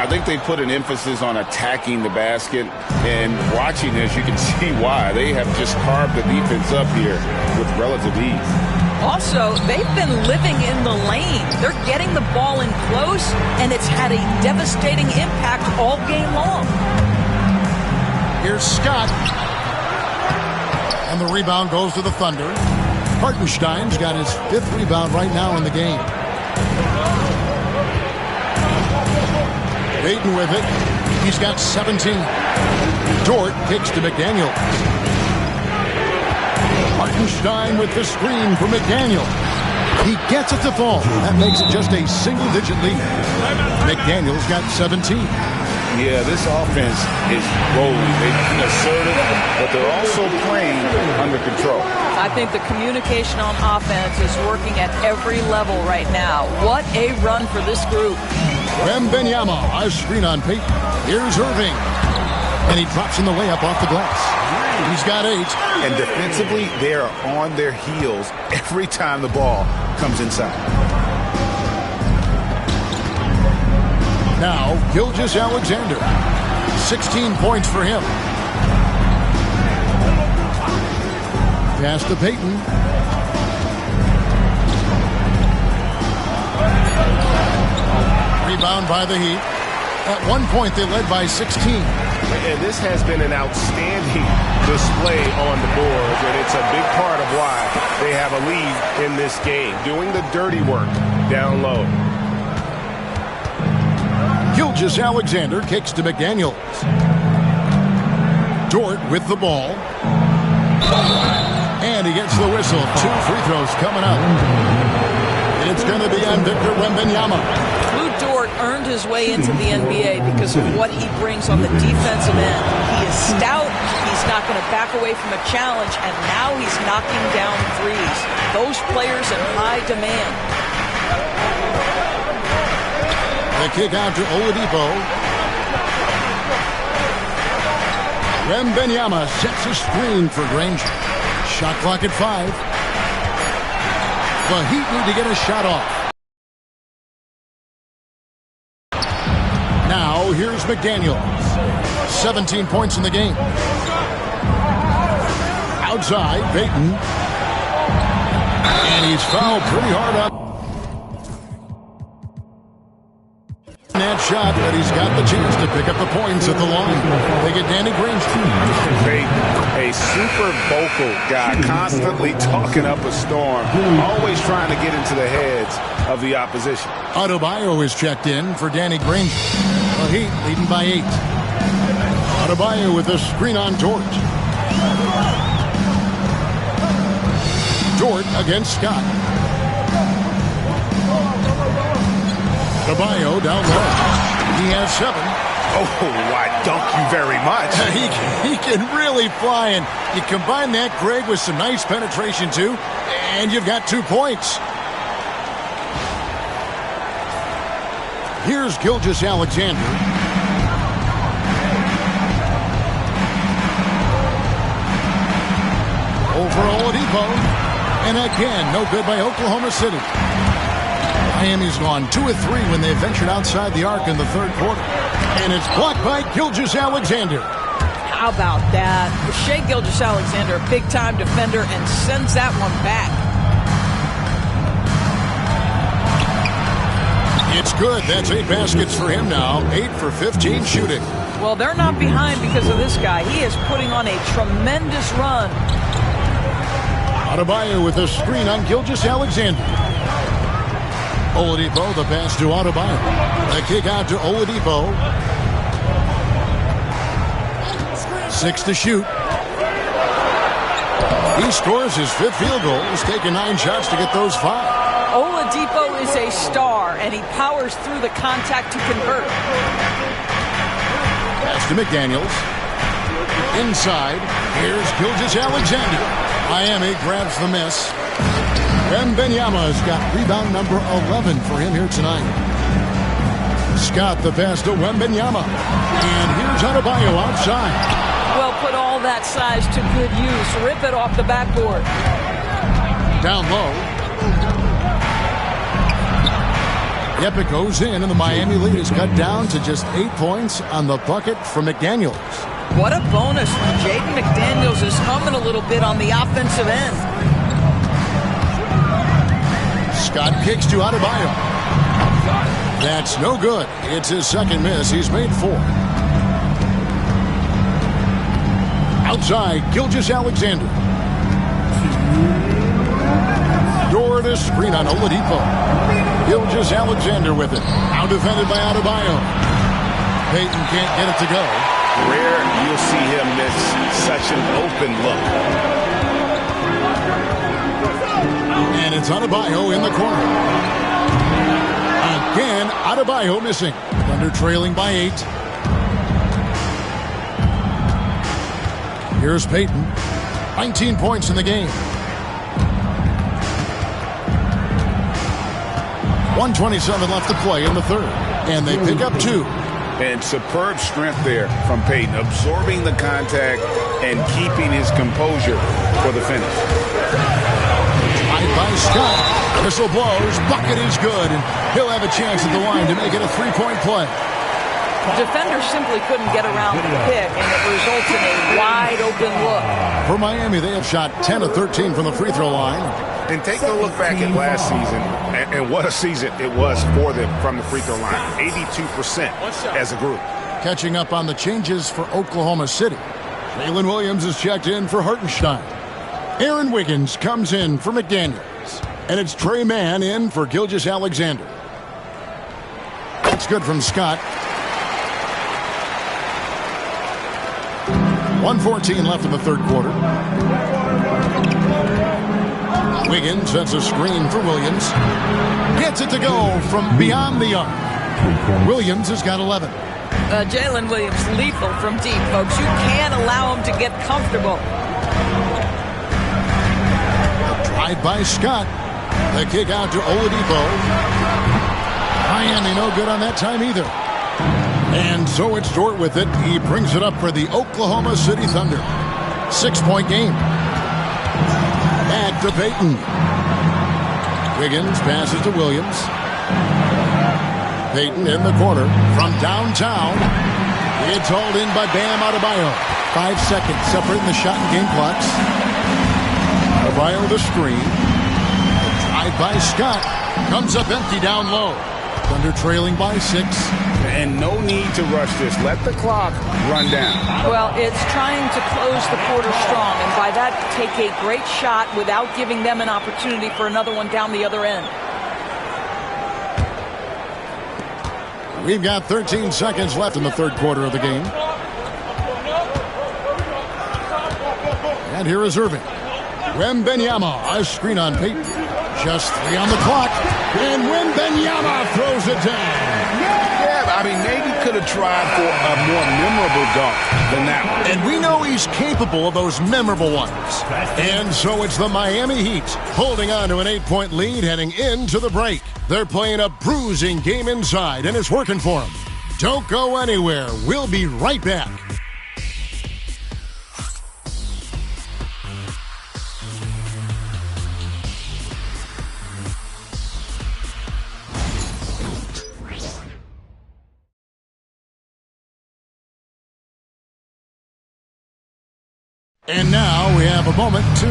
I think they put an emphasis on attacking the basket, and watching this, you can see why. They have just carved the defense up here with relative ease. Also, they've been living in the lane. They're getting the ball in close, and it's had a devastating impact all game long. Here's Scott. And the rebound goes to the Thunder. Hartenstein's got his 5th rebound right now in the game. Payton with it. He's got 17. Dort kicks to McDaniel. Hartenstein with the screen for McDaniel. He gets it to fall. That makes it just a single-digit lead. McDaniel's got 17. Yeah, this offense is rolling. They've been assertive, but they're also playing under control. I think the communication on offense is working at every level right now. What a run for this group. Wembanyama, a screen on Payton. Here's Irving. And he drops in the layup off the glass. He's got 8. And defensively, they are on their heels every time the ball comes inside. Now, Gilgeous-Alexander. 16 points for him. Pass to Payton. Rebound by the Heat. At one point, they led by 16. And this has been an outstanding display on the boards, and it's a big part of why they have a lead in this game, doing the dirty work down low. Gilgeous-Alexander kicks to McDaniels. Dort with the ball. And he gets the whistle. 2 free throws coming up. It's going to be on Victor Wembanyama. Lou Dort earned his way into the NBA because of what he brings on the defensive end. He is stout. He's not going to back away from a challenge, and now he's knocking down threes. Those players in high demand. The kick out to Oladipo. Wembanyama sets a screen for Granger. Shot clock at 5. The Heat need to get a shot off. Now, here's McDaniels. 17 points in the game. Outside, Payton. And he's fouled pretty hard up. That shot, but he's got the chance to pick up the points at the line. They get Danny Granger. A super vocal guy, constantly talking up a storm, always trying to get into the heads of the opposition. Adebayo is checked in for Danny Granger. The Heat leading by 8. Adebayo with a screen on Dort. Dort against Scott. Adebayo down low. He has 7. Oh, why, thank you very much. He can really fly, and you combine that, Greg, with some nice penetration, too, and you've got 2 points. Here's Gilgeous-Alexander. Over Oladipo. And again, no good by Oklahoma City. Miami's gone 2 of 3 when they ventured outside the arc in the 3rd quarter. And it's blocked by Gilgeous-Alexander. How about that? Shai Gilgeous-Alexander, a big-time defender, and sends that one back. It's good. That's 8 baskets for him now. 8 for 15 shooting. Well, they're not behind because of this guy. He is putting on a tremendous run. Adebayo with a screen on Gilgeous-Alexander. Oladipo, the pass to Adebayo. The kick out to Oladipo. 6 to shoot. He scores his 5th field goal. He's taken 9 shots to get those 5. Oladipo is a star, and he powers through the contact to convert. Pass to McDaniels. Inside. Here's Gilgeous-Alexander. Miami grabs the miss. Wembanyama's got rebound number 11 for him here tonight. Scott the pass to Wembanyama. And here's Adebayo outside. Well, put all that size to good use. Rip it off the backboard. Down low. Yep, it goes in, and the Miami lead is cut down to just 8 points on the bucket from McDaniels. What a bonus. Jaden McDaniels is humming a little bit on the offensive end. Scott kicks to Adebayo. That's no good. It's his 2nd miss. He's made 4. Outside, Gilgeous-Alexander. Door to screen on Oladipo. Gilgeous-Alexander with it. Now defended by Adebayo. Payton can't get it to go. Rare you'll see him miss such an open look. And it's Adebayo in the corner. Again, Adebayo missing. Thunder trailing by 8. Here's Payton. 19 points in the game. 1:27 left to play in the 3rd. And they pick up 2. And superb strength there from Payton, absorbing the contact and keeping his composure for the finish. Tied by Scott. Whistle blows. Bucket is good. And he'll have a chance at the line to make it a 3-point play. Defender simply couldn't get around the pick, and it results in a wide-open look. For Miami, they have shot 10 of 13 from the free throw line. And take a look back at last season, and what a season it was for them from the free throw line. 82% as a group. Catching up on the changes for Oklahoma City. Jalen Williams is checked in for Hartenstein. Aaron Wiggins comes in for McDaniels. And it's Trey Mann in for Gilgeous-Alexander. That's good from Scott. 1:14 left in the 3rd quarter. Wiggins sets a screen for Williams. Gets it to go from beyond the arc. Williams has got 11. Jalen Williams lethal from deep, folks. You can't allow him to get comfortable. Drive by Scott. The kick out to Oladipo. Miami no good on that time either. And so it's Dort with it. He brings it up for the Oklahoma City Thunder. 6-point game. Back to Payton. Wiggins passes to Williams. Payton in the corner from downtown. It's hauled in by Bam Adebayo. 5 seconds separating the shot and game clocks. Adebayo the screen. Drive by Scott. Comes up empty down low. Thunder trailing by 6. And no need to rush this. Let the clock run down. Well, it's trying to close the quarter strong, and by that, take a great shot without giving them an opportunity for another one down the other end. We've got 13 seconds left in the 3rd quarter of the game. And here is Irving. Wembanyama, a screen on Payton. Just 3 on the clock. And Wembanyama throws it down. Yeah, I mean, maybe could have tried for a more memorable dunk than that one. And we know he's capable of those memorable ones. And so it's the Miami Heat holding on to an 8-point lead heading into the break. They're playing a bruising game inside, and it's working for them. Don't go anywhere. We'll be right back. And now we have a moment to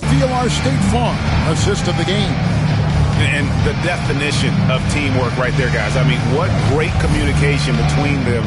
feel our State Farm assist of the game. And the definition of teamwork right there, guys. I mean, what great communication between them.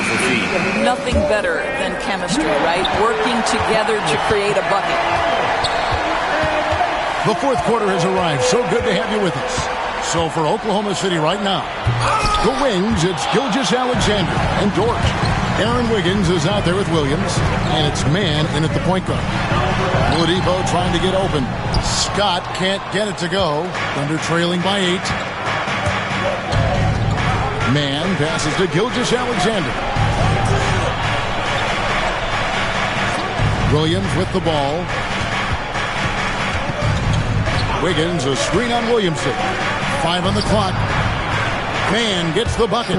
beautiful feed. Nothing better than chemistry, right? Working together to create a bucket. The fourth quarter has arrived. So good to have you with us. So for Oklahoma City right now, the wings, it's Gilgeous-Alexander and Dort. Aaron Wiggins is out there with Williams, and it's man in at the point guard. Oladipo trying to get open. Scott can't get it to go. Thunder trailing by 8. Man passes to Gilgeous-Alexander. Williams with the ball. Wiggins, a screen on Williamson. 5 on the clock. Man gets the bucket.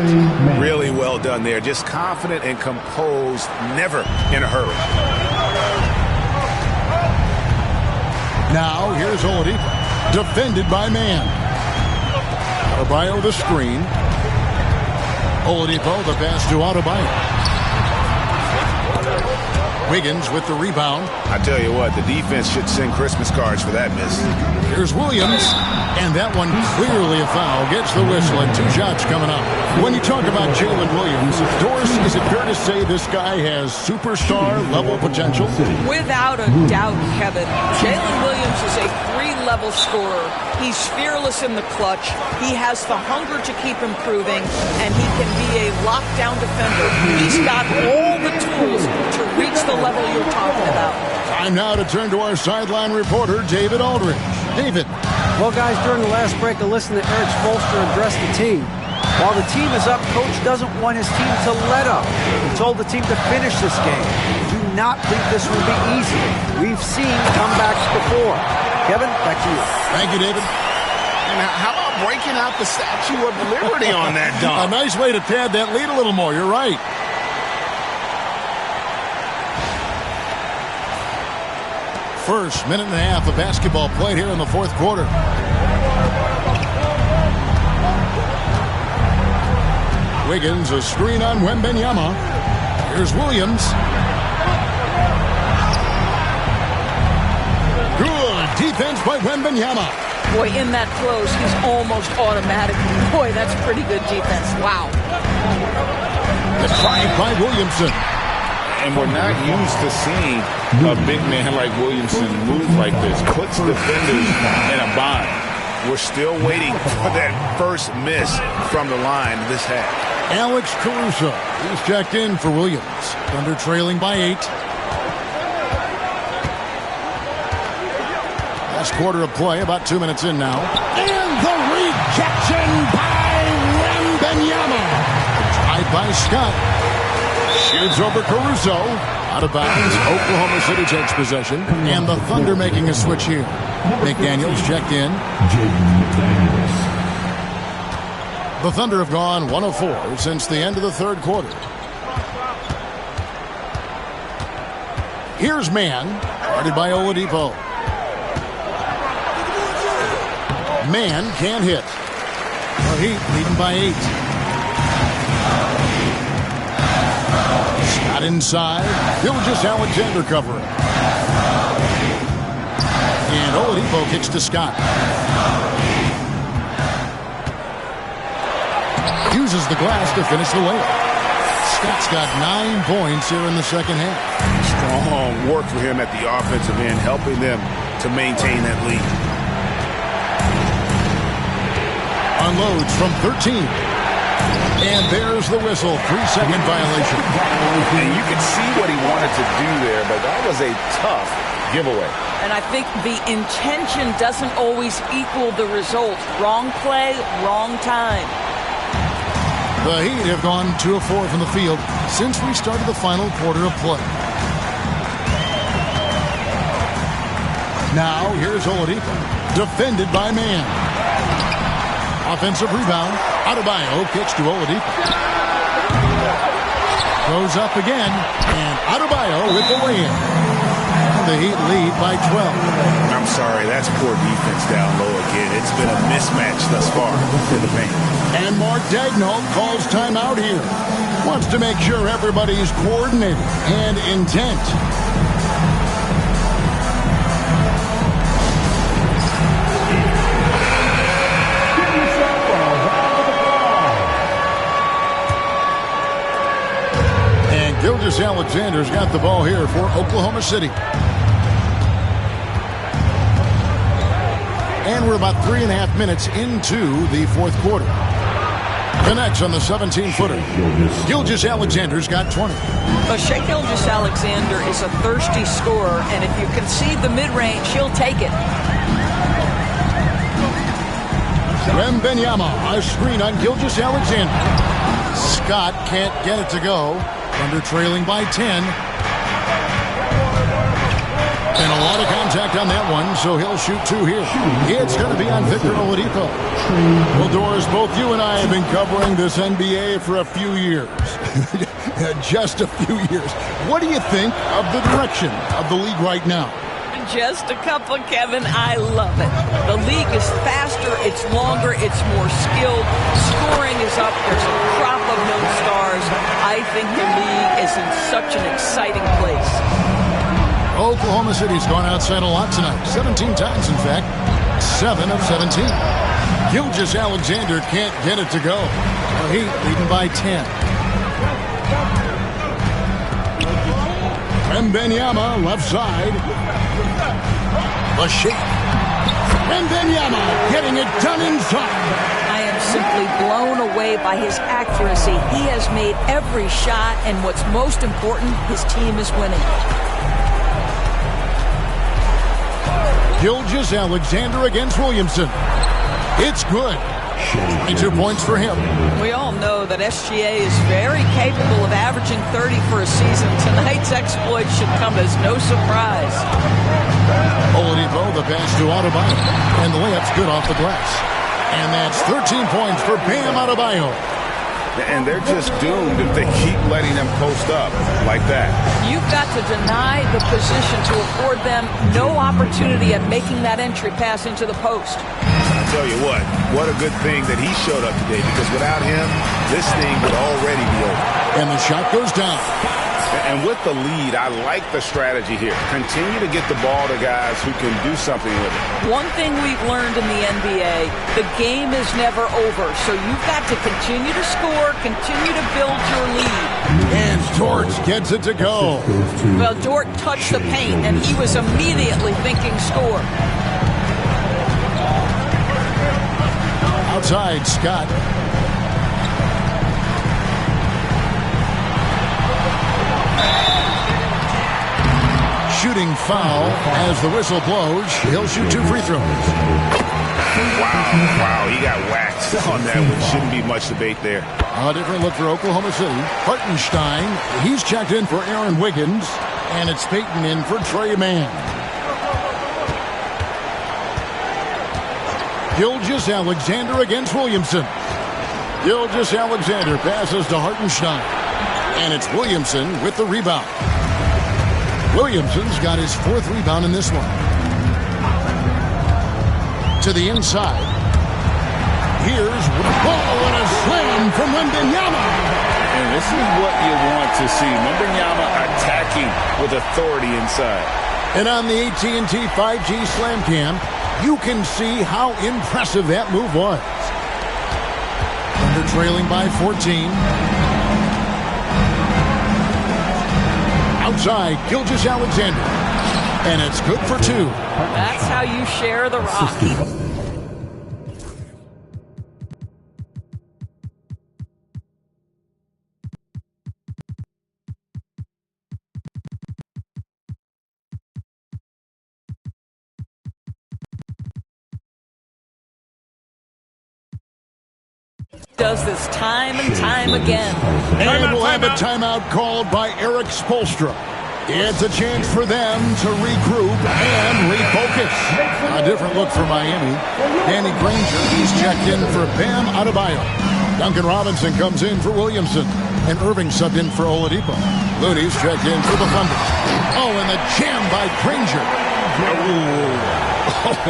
Really well done there. Just confident and composed, never in a hurry. Now, here's Oladipo. Defended by Man. Adebayo the screen. Oladipo the pass to Adebayo. Wiggins with the rebound. I tell you what, the defense should send Christmas cards for that miss. Here's Williams, and that one clearly a foul. Gets the whistle, and 2 shots coming up. When you talk about Jalen Williams, Doris, is it fair to say this guy has superstar-level potential? Without a doubt, Kevin. Jalen Williams is a 3-level scorer. He's fearless in the clutch. He has the hunger to keep improving, and he can be a lockdown defender. He's got all the tools to reach the level you're talking about. Time now to turn to our sideline reporter, David Aldridge. David. Well, guys, during the last break, I listened to Eric Spoelstra address the team. While the team is up, Coach doesn't want his team to let up. He told the team to finish this game. Do not think this will be easy. We've seen comebacks before. Kevin, back to you. Thank you, David. And how about breaking out the Statue of Liberty on that dunk? A nice way to pad that lead a little more. You're right. First minute and a half of basketball played here in the fourth quarter. Wiggins, a screen on Wembanyama. Here's Williams. Good defense by Wembanyama. Boy, in that close, he's almost automatic. Boy, that's pretty good defense. Wow. The drive by Williamson. And we're not used to seeing a big man like Williamson move like this. Puts defenders in a bind. We're still waiting for that first miss from the line this half. Alex Caruso. He's checked in for Williams. Thunder trailing by 8. Last quarter of play, about 2 minutes in now. And the rejection by Wembanyama. Drive by Scott. Shoots over Caruso. Out of bounds. Oklahoma City takes possession. And the Thunder making a switch here. McDaniels checked in. The Thunder have gone 1 of 4 since the end of the third quarter. Here's Man. Guarded by Oladipo. Man can't hit. The Heat leading by 8. Scott inside. Gilgeous-Alexander covering. And Oladipo kicks to Scott. Uses the glass to finish the layup. Scott's got 9 points here in the second half. Strong work for him at the offensive end, helping them to maintain that lead. Unloads from 13. And there's the whistle. 3-second violation. And you can see what he wanted to do there, but that was a tough giveaway. And I think the intention doesn't always equal the result. Wrong play, wrong time. The Heat have gone 2 of 4 from the field since we started the final quarter of play. Now, here's Oladipo. Defended by Man. Offensive rebound. Adebayo kicks to Oladipo. Goes up again. And Adebayo with the lay-in. The Heat lead by 12. I'm sorry, that's poor defense down low again. It's been a mismatch thus far in the paint. And Mark Daigneault calls timeout here. Wants to make sure everybody's coordinated and intent. Gilgeous Alexander's got the ball here for Oklahoma City. And we're about 3.5 minutes into the fourth quarter. Connects on the 17-footer. Gilgeous Alexander's got 20. Well, Shea Gilgeous-Alexander is a thirsty scorer, and if you concede the mid-range, he'll take it. Wembanyama, a screen on Gilgeous-Alexander. Scott can't get it to go. Thunder trailing by 10. And a lot of contact on that one, so he'll shoot 2 here. It's going to be on Victor Oladipo. Well, Doris, both you and I have been covering this NBA for a few years. Just a few years. What do you think of the direction of the league right now? Just a couple, Kevin. I love it. The league is faster, it's longer, it's more skilled. Scoring is up. There's a crop of young stars. I think the league is in such an exciting place. Oklahoma City's gone outside a lot tonight. 17 times, in fact. 7 of 17. Gilgeous-Alexander can't get it to go. The Heat leading by 10. Wembanyama, left side. The shake. Wembanyama getting it done inside. I am simply blown away by his accuracy. He has made every shot, and what's most important, his team is winning. Gilgeous-Alexander against Williamson. It's good. 22 points for him. We all know that SGA is very capable of averaging 30 for a season. Tonight's exploit should come as no surprise. Oladipo, the pass to Adebayo. And the layup's good off the glass. And that's 13 points for Bam Adebayo. And they're just doomed if they keep letting them post up like that. You've got to deny the position to afford them no opportunity at making that entry pass into the post. I tell you what a good thing that he showed up today, because without him, this thing would already be over. And the shot goes down. And with the lead, I like the strategy here. Continue to get the ball to guys who can do something with it. One thing we've learned in the NBA, the game is never over. So you've got to continue to score, continue to build your lead. And Dort gets it to go. Well, Dort touched the paint, and he was immediately thinking score. Outside, Scott. Shooting foul as the whistle blows. He'll shoot 2 free throws. Wow, he got waxed on that one. Shouldn't be much debate there. A different look for Oklahoma City. Hartenstein, he's checked in for Aaron Wiggins, and it's Peyton in for Trey Mann. Gilgeous-Alexander against Williamson. Gilgeous-Alexander passes to Hartenstein, and it's Williamson with the rebound. Williamson's got his 4th rebound in this one. To the inside. Here's and a slam from Wembanyama. And this is what you want to see. Wembanyama attacking with authority inside. And on the AT&T 5G Slam Cam, you can see how impressive that move was. Thunder trailing by 14. Outside, Gilgeous-Alexander. And it's good for 2. That's how you share the rock. Does this time and time again. And we'll have a timeout called by Eric Spoelstra. It's a chance for them to regroup and refocus. A different look for Miami. Danny Granger, he's checked in for Bam Adebayo. Duncan Robinson comes in for Williamson. And Irving subbed in for Oladipo. Looney's checked in for the Thunder. Oh, and the jam by Granger.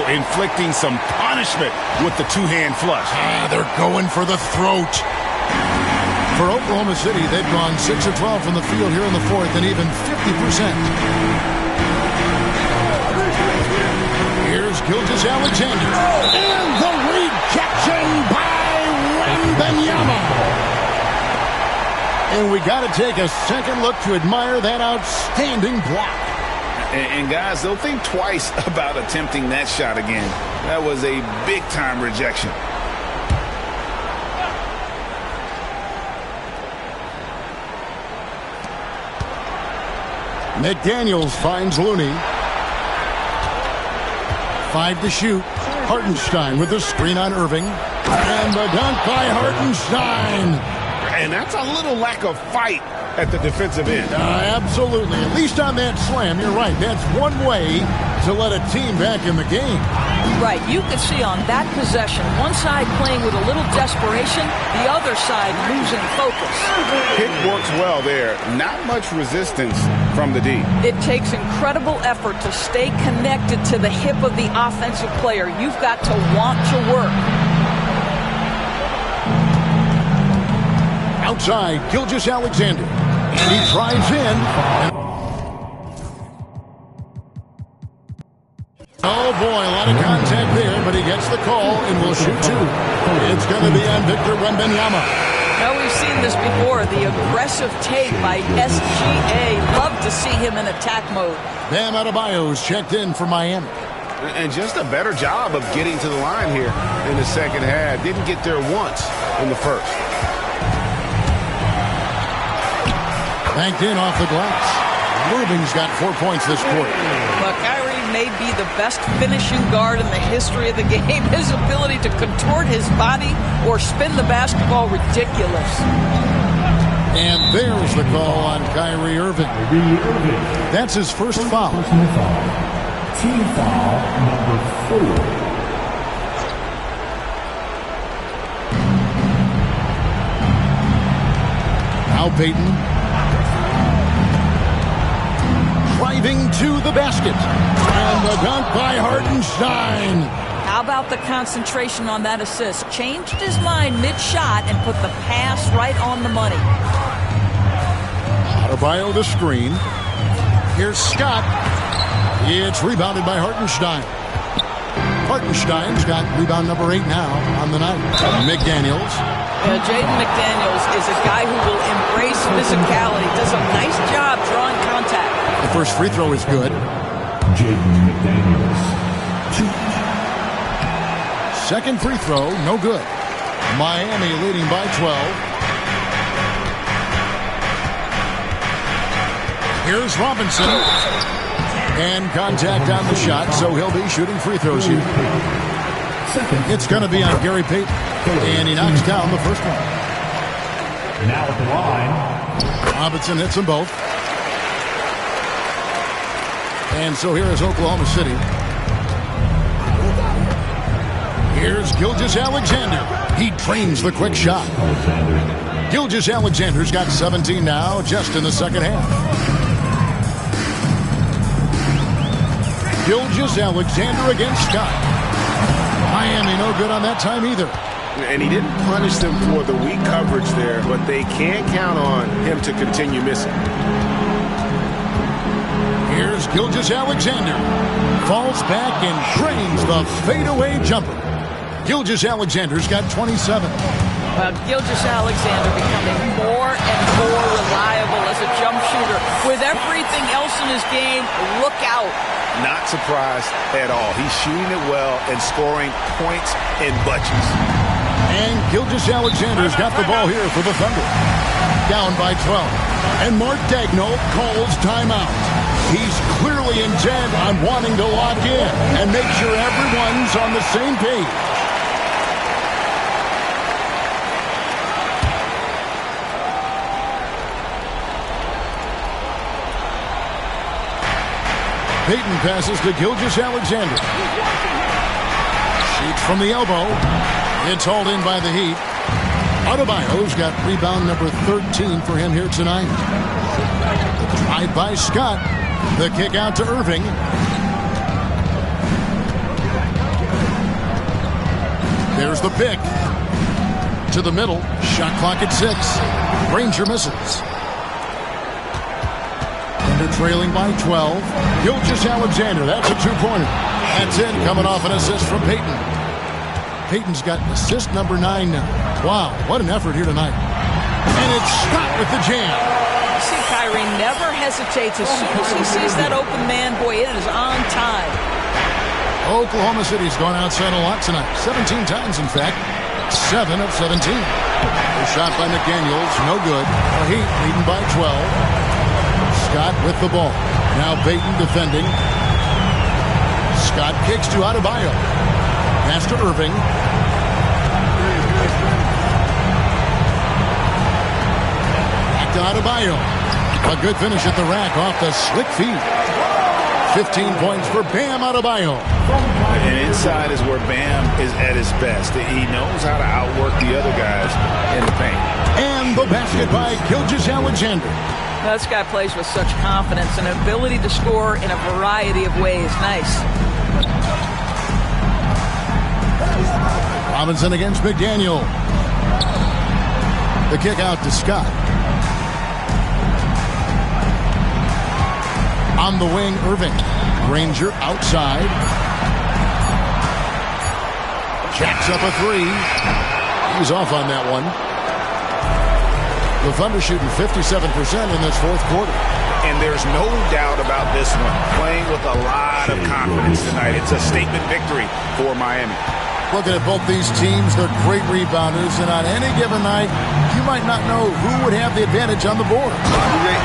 Inflicting some punishment with the 2-hand flush. They're going for the throat. For Oklahoma City, they've gone 6 of 12 from the field here in the 4th and even 50%. Here's Gilgeous-Alexander. And the rejection by Wembanyama. And we got to take a second look to admire that outstanding block. And guys, they'll think twice about attempting that shot again. That was a big-time rejection. McDaniels finds Looney. 5 to shoot. Hartenstein with the screen on Irving. And the dunk by Hartenstein. And that's a little lack of fight at the defensive end. Absolutely. At least on that slam, you're right. That's one way to let a team back in the game. Right. You can see on that possession, one side playing with a little desperation, the other side losing focus. Pick works well there. Not much resistance from the D. It takes incredible effort to stay connected to the hip of the offensive player. You've got to want to work. Outside, Gilgeous-Alexander. And he drives in. Oh, boy, a lot of contact there, but he gets the call and will shoot 2. It's going to be on Victor Wembanyama. Now, we've seen this before, the aggressive take by SGA. Love to see him in attack mode. Bam Adebayo's checked in for Miami. And just a better job of getting to the line here in the second half. Didn't get there once in the first. Banked in off the glass. Irving's got 4 points this quarter. But Kyrie may be the best finishing guard in the history of the game. His ability to contort his body or spin the basketball, ridiculous. And there's the call on Kyrie Irving. That's his first foul. Team foul number 4. Now Payton. Driving to the basket. And the dunk by Hartenstein. How about the concentration on that assist? Changed his mind mid-shot and put the pass right on the money. Adebayo the screen. Here's Scott. It's rebounded by Hartenstein. Hartenstein's got rebound number 8 now on the night. McDaniels. Jaden McDaniels is a guy who will embrace physicality. Does a nice job drawing contact. The first free throw is good. Jaden McDaniels. 2. Second free throw, no good. Miami leading by 12. Here's Robinson. And contact on the shot, so he'll be shooting free throws here. It's going to be on Gary Payton. And he knocks down the first one. Now at the line. Robinson hits them both. And so here is Oklahoma City. Here's Gilgeous-Alexander. He trains the quick shot. Gilgeous-Alexander's got 17 now, just in the second half. Gilgeous-Alexander against Scott. Miami no good on that time either. And he didn't punish them for the weak coverage there, but they can't count on him to continue missing. Here's Gilgeous-Alexander. Falls back and drains the fadeaway jumper. Gilgeous-Alexander's got 27. Gilgeous-Alexander becoming more and more reliable as a jump shooter. With everything else in his game, look out. Not surprised at all. He's shooting it well and scoring points in bunches. And Gilgeous-Alexander's got the ball here for the Thunder. Down by 12. And Mark Daigneault calls timeout. He's clearly intent on wanting to lock in and make sure everyone's on the same page. Payton passes to Gilgeous-Alexander. Shoots from the elbow. It's hauled in by the Heat. Adebayo's got rebound number 13 for him here tonight. The drive by Scott. The kick out to Irving. There's the pick. To the middle. Shot clock at 6. Ranger misses. Thunder trailing by 12. Gilgeous-Alexander. That's a two-pointer. That's it. Coming off an assist from Payton. Payton's got assist number 9 now. Wow, what an effort here tonight. And it's Scott with the jam. See, Kyrie never hesitates. As soon as he sees that open man, boy, it is on time. Oklahoma City's gone outside a lot tonight. 17 times, in fact. 7 of 17. A shot by McDaniels, no good. The Heat leading by 12. Scott with the ball. Now Payton defending. Scott kicks to Adebayo. Pass to Irving. Back to Adebayo. A good finish at the rack off the slick feet. 15 points for Bam Adebayo. And inside is where Bam is at his best. He knows how to outwork the other guys in the paint. And the basket by Gilgeous-Alexander. This guy plays with such confidence and ability to score in a variety of ways. Nice. Robinson against McDaniel. The kick out to Scott. On the wing, Irving. Granger outside. Jacks up a three. He's off on that one. The Thunder shooting 57% in this fourth quarter. And there's no doubt about this one. Playing with a lot of confidence tonight. It's a statement victory for Miami. Looking at both these teams, they're great rebounders, and on any given night, you might not know who would have the advantage on the board.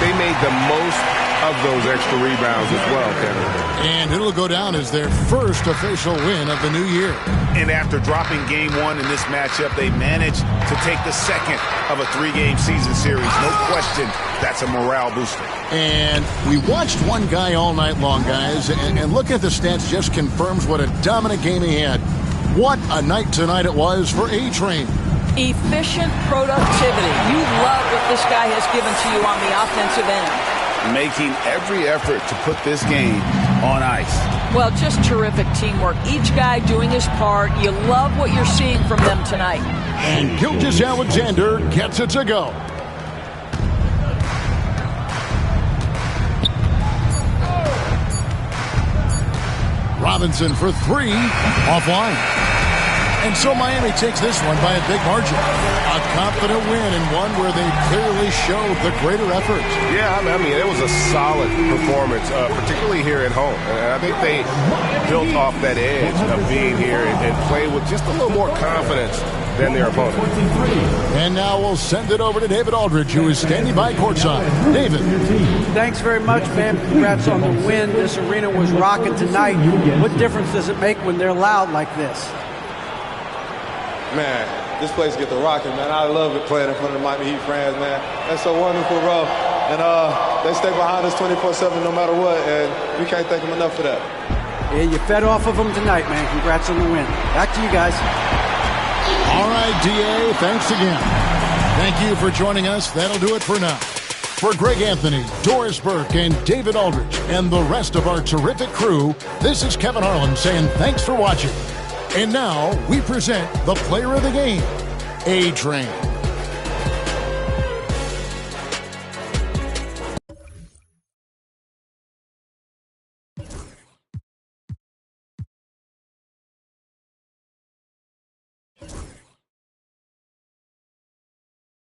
They made the most of those extra rebounds as well, Kevin. And it'll go down as their first official win of the new year. And after dropping game one in this matchup, they managed to take the second of a 3-game season series. No question, that's a morale booster. And we watched one guy all night long, guys, and look at the stats, just confirms what a dominant game he had. What a night tonight it was for A-Train. Efficient productivity. You love what this guy has given to you on the offensive end. Making every effort to put this game on ice. Well, just terrific teamwork. Each guy doing his part. You love what you're seeing from them tonight. And Gilgeous-Alexander gets it to go. Robinson for three, offline. And so Miami takes this one by a big margin. A confident win and one where they clearly showed the greater effort. Yeah, I mean, it was a solid performance, particularly here at home. And I think they built off that edge of being here and played with just a little more confidence than their opponent. And now we'll send it over to David Aldridge, who is standing by courtside. David. Thanks very much, man. Congrats on the win. This arena was rocking tonight. What difference does it make when they're loud like this? Man, this place get the rocking, man. I love it playing in front of the Miami Heat fans, man. That's so wonderful, bro. And they stay behind us 24/7 no matter what, and we can't thank them enough for that. Yeah, you fed off of them tonight, man. Congrats on the win. Back to you guys. All right, DA, thanks again. Thank you for joining us. That'll do it for now. For Greg Anthony, Doris Burke, and David Aldridge, and the rest of our terrific crew, this is Kevin Harlan saying thanks for watching. And now we present the player of the game, A-Train.